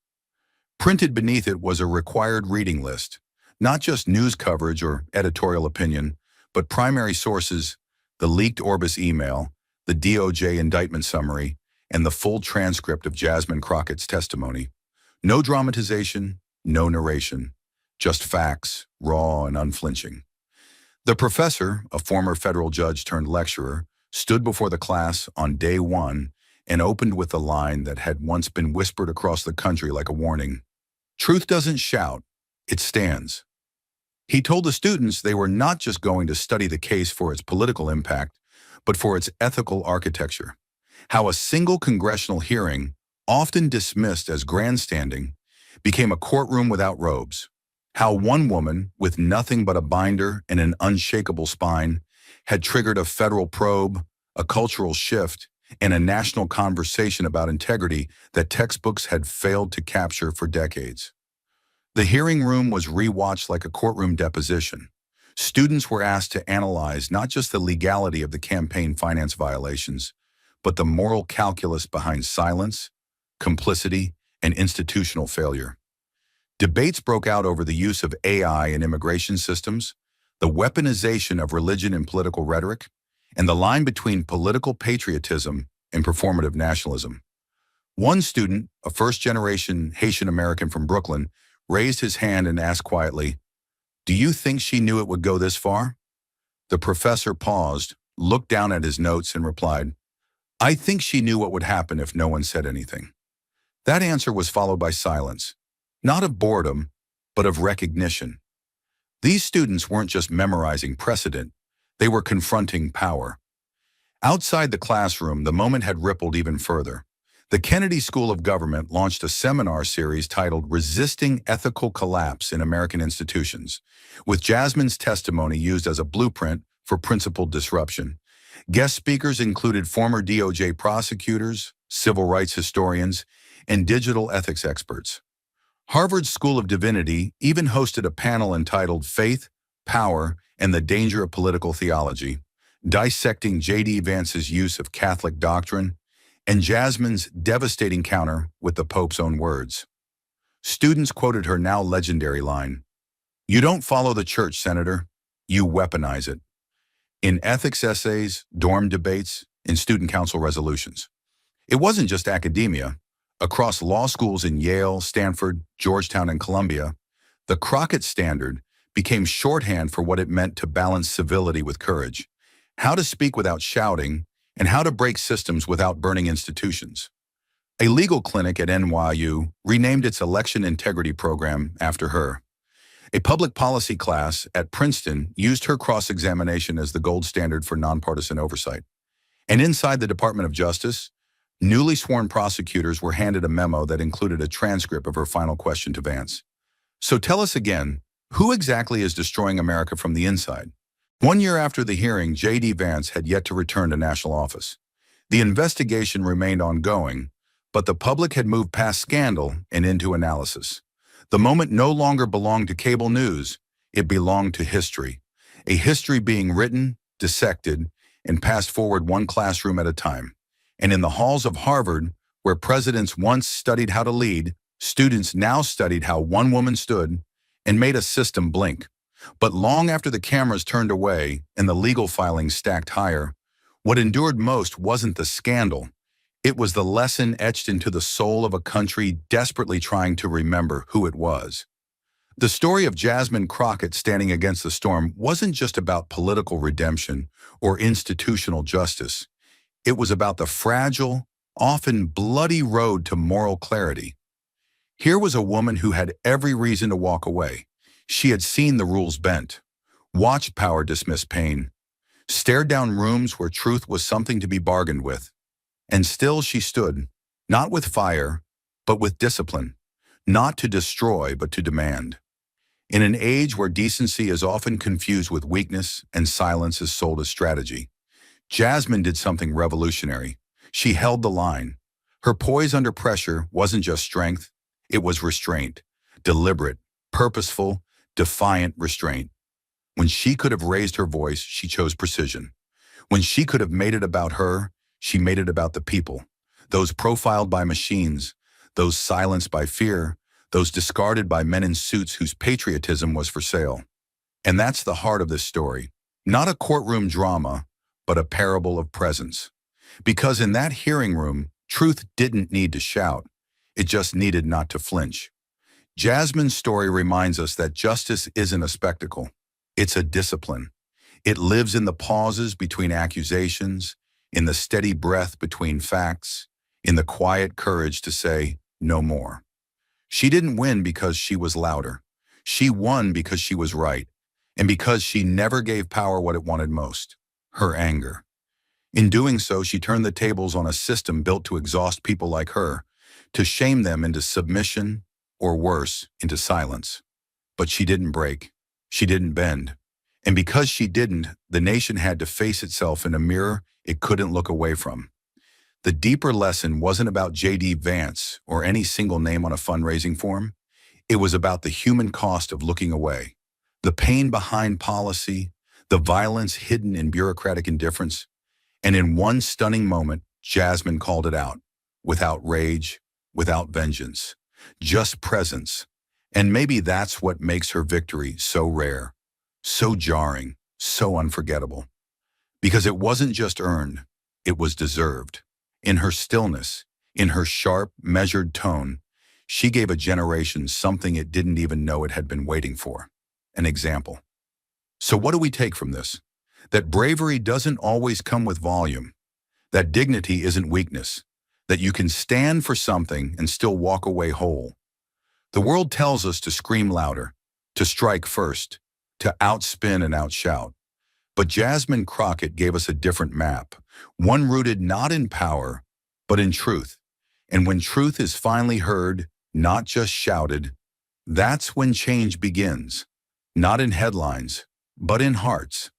Printed beneath it was a required reading list, not just news coverage or editorial opinion, but primary sources, the leaked Orbis email, the DOJ indictment summary, and the full transcript of Jasmine Crockett's testimony. No dramatization, no narration, just facts, raw and unflinching. The professor, a former federal judge turned lecturer, stood before the class on day one and opened with a line that had once been whispered across the country like a warning. "Truth doesn't shout, it stands." He told the students they were not just going to study the case for its political impact, but for its ethical architecture. How a single congressional hearing, often dismissed as grandstanding, became a courtroom without robes. How one woman, with nothing but a binder and an unshakable spine, had triggered a federal probe, a cultural shift, and a national conversation about integrity that textbooks had failed to capture for decades. The hearing room was rewatched like a courtroom deposition. Students were asked to analyze not just the legality of the campaign finance violations, but the moral calculus behind silence, complicity, and institutional failure. Debates broke out over the use of AI in immigration systems, the weaponization of religion and political rhetoric, and the line between political patriotism and performative nationalism. One student, a first-generation Haitian American from Brooklyn, raised his hand and asked quietly, "Do you think she knew it would go this far?" The professor paused, looked down at his notes, and replied, "I think she knew what would happen if no one said anything." That answer was followed by silence, not of boredom, but of recognition. These students weren't just memorizing precedent, they were confronting power. Outside the classroom, the moment had rippled even further. The Kennedy School of Government launched a seminar series titled Resisting Ethical Collapse in American Institutions, with Jasmine's testimony used as a blueprint for principled disruption. Guest speakers included former DOJ prosecutors, civil rights historians, and digital ethics experts. Harvard's School of Divinity even hosted a panel entitled Faith, Power, and the Danger of Political Theology, dissecting J.D. Vance's use of Catholic doctrine and Jasmine's devastating counter with the Pope's own words. Students quoted her now legendary line, "You don't follow the church, Senator, you weaponize it," in ethics essays, dorm debates, and student council resolutions. It wasn't just academia. Across law schools in Yale, Stanford, Georgetown, and Columbia, the Crockett Standard became shorthand for what it meant to balance civility with courage, how to speak without shouting, and how to break systems without burning institutions. A legal clinic at NYU renamed its election integrity program after her. A public policy class at Princeton used her cross-examination as the gold standard for nonpartisan oversight. And inside the Department of Justice, newly sworn prosecutors were handed a memo that included a transcript of her final question to Vance. "So tell us again, who exactly is destroying America from the inside?" 1 year after the hearing, J.D. Vance had yet to return to national office. The investigation remained ongoing, but the public had moved past scandal and into analysis. The moment no longer belonged to cable news, it belonged to history, a history being written, dissected, and passed forward one classroom at a time. And in the halls of Harvard, where presidents once studied how to lead, students now studied how one woman stood and made a system blink. But long after the cameras turned away and the legal filings stacked higher, what endured most wasn't the scandal. It was the lesson etched into the soul of a country desperately trying to remember who it was. The story of Jasmine Crockett standing against the storm wasn't just about political redemption or institutional justice. It was about the fragile, often bloody road to moral clarity. Here was a woman who had every reason to walk away. She had seen the rules bent, watched power dismiss pain, stared down rooms where truth was something to be bargained with. And still she stood, not with fire, but with discipline, not to destroy, but to demand. In an age where decency is often confused with weakness and silence is sold as strategy, Jasmine did something revolutionary. She held the line. Her poise under pressure wasn't just strength, it was restraint, deliberate, purposeful, defiant restraint. When she could have raised her voice, she chose precision. When she could have made it about her, she made it about the people, those profiled by machines, those silenced by fear, those discarded by men in suits whose patriotism was for sale. And that's the heart of this story. Not a courtroom drama, but a parable of presence. Because in that hearing room, truth didn't need to shout. It just needed not to flinch. Jasmine's story reminds us that justice isn't a spectacle. It's a discipline. It lives in the pauses between accusations, in the steady breath between facts, in the quiet courage to say, no more. She didn't win because she was louder. She won because she was right, and because she never gave power what it wanted most, her anger. In doing so, she turned the tables on a system built to exhaust people like her, to shame them into submission, or worse, into silence. But she didn't break. She didn't bend. And because she didn't, the nation had to face itself in a mirror it couldn't look away from. The deeper lesson wasn't about J.D. Vance or any single name on a fundraising form. It was about the human cost of looking away, the pain behind policy, the violence hidden in bureaucratic indifference. And in one stunning moment, Jasmine called it out, without rage, without vengeance, just presence. And maybe that's what makes her victory so rare, so jarring, so unforgettable. Because it wasn't just earned, it was deserved. In her stillness, in her sharp, measured tone, She gave a generation something it didn't even know it had been waiting for. An example. So what do we take from this? That bravery doesn't always come with volume. That dignity isn't weakness. That you can stand for something and still walk away whole. The world tells us to scream louder, to strike first, to outspin and outshout. But Jasmine Crockett gave us a different map, one rooted not in power, but in truth. And when truth is finally heard, not just shouted, that's when change begins. Not in headlines, but in hearts.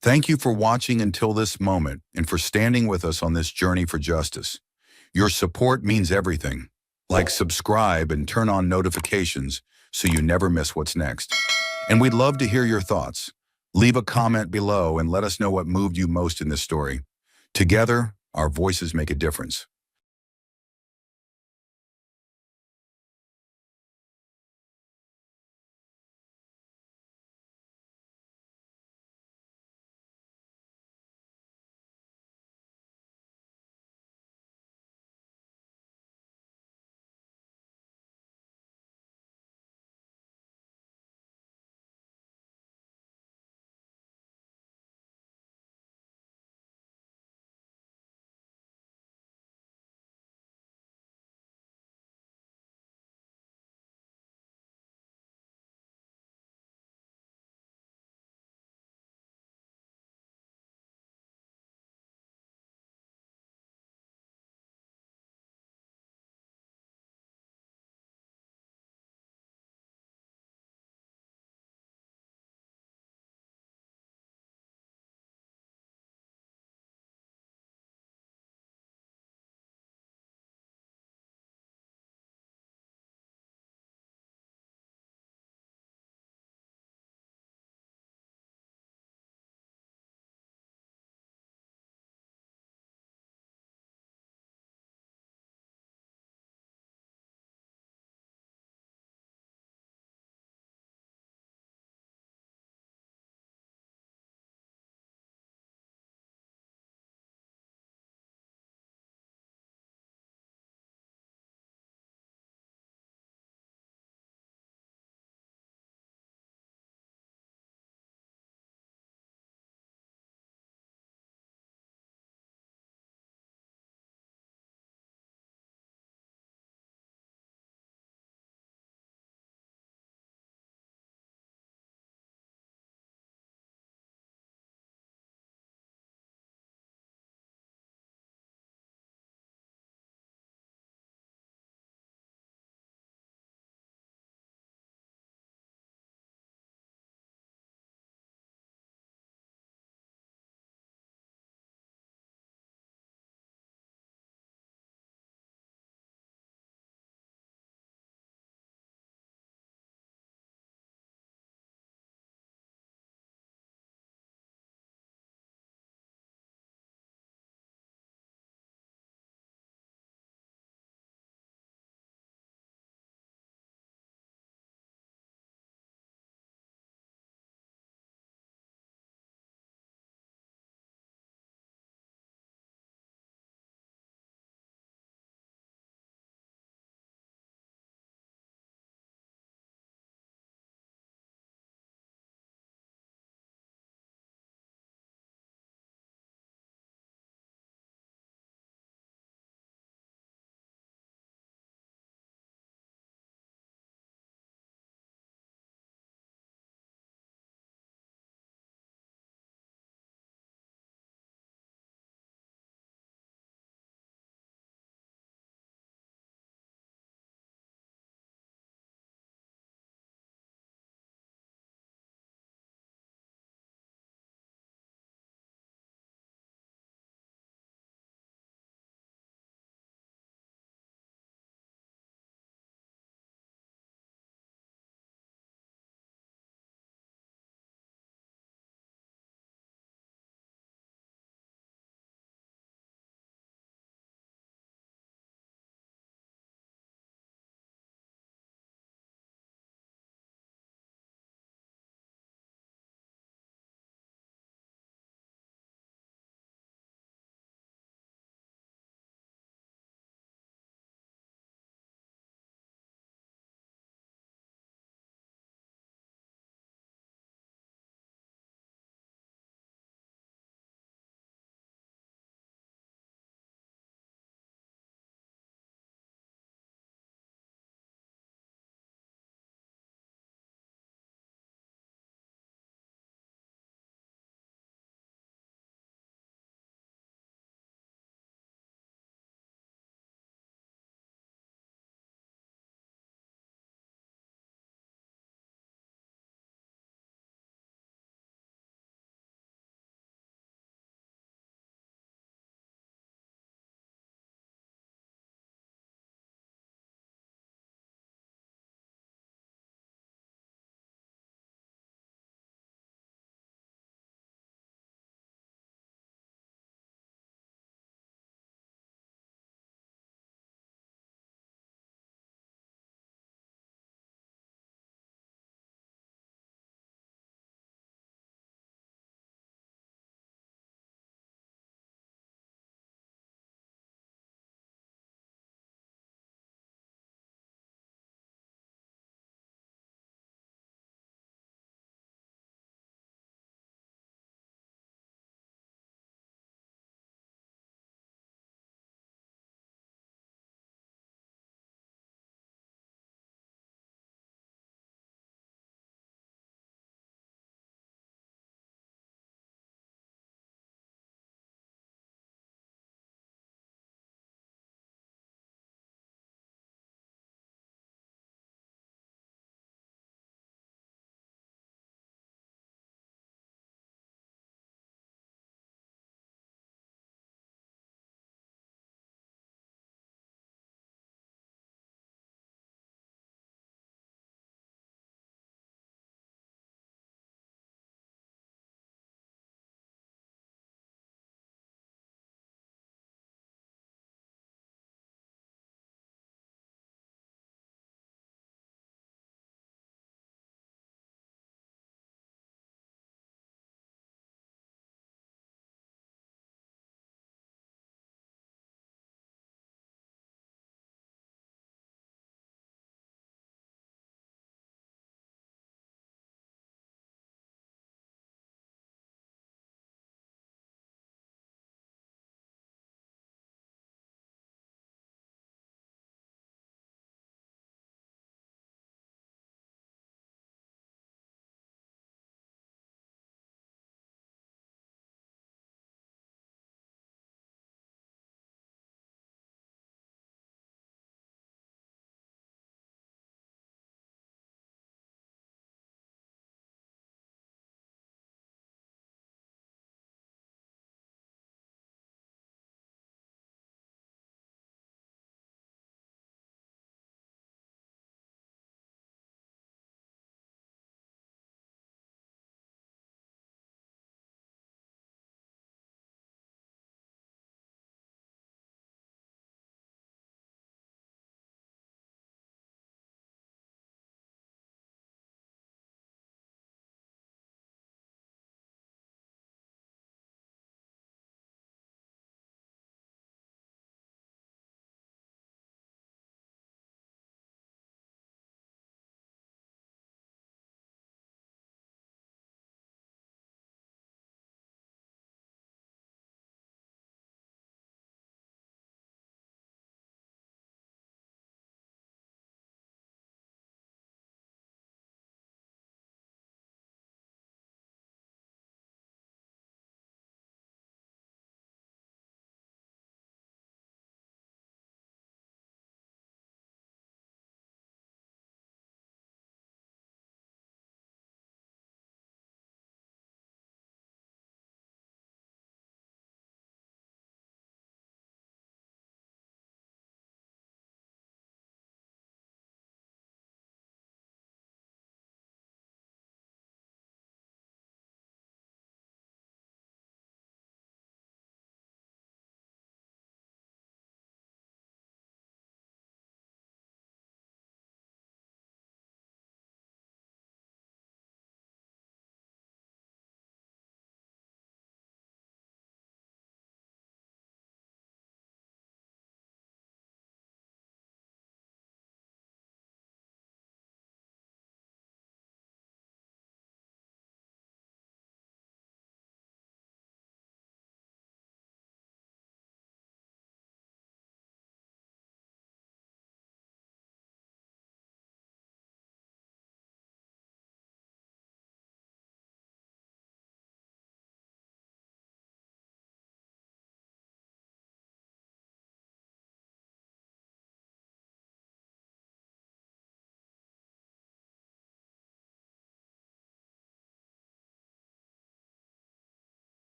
Thank you for watching until this moment and for standing with us on this journey for justice. Your support means everything. Like, subscribe, and turn on notifications so you never miss what's next. And we'd love to hear your thoughts. Leave a comment below and let us know what moved you most in this story. Together, our voices make a difference.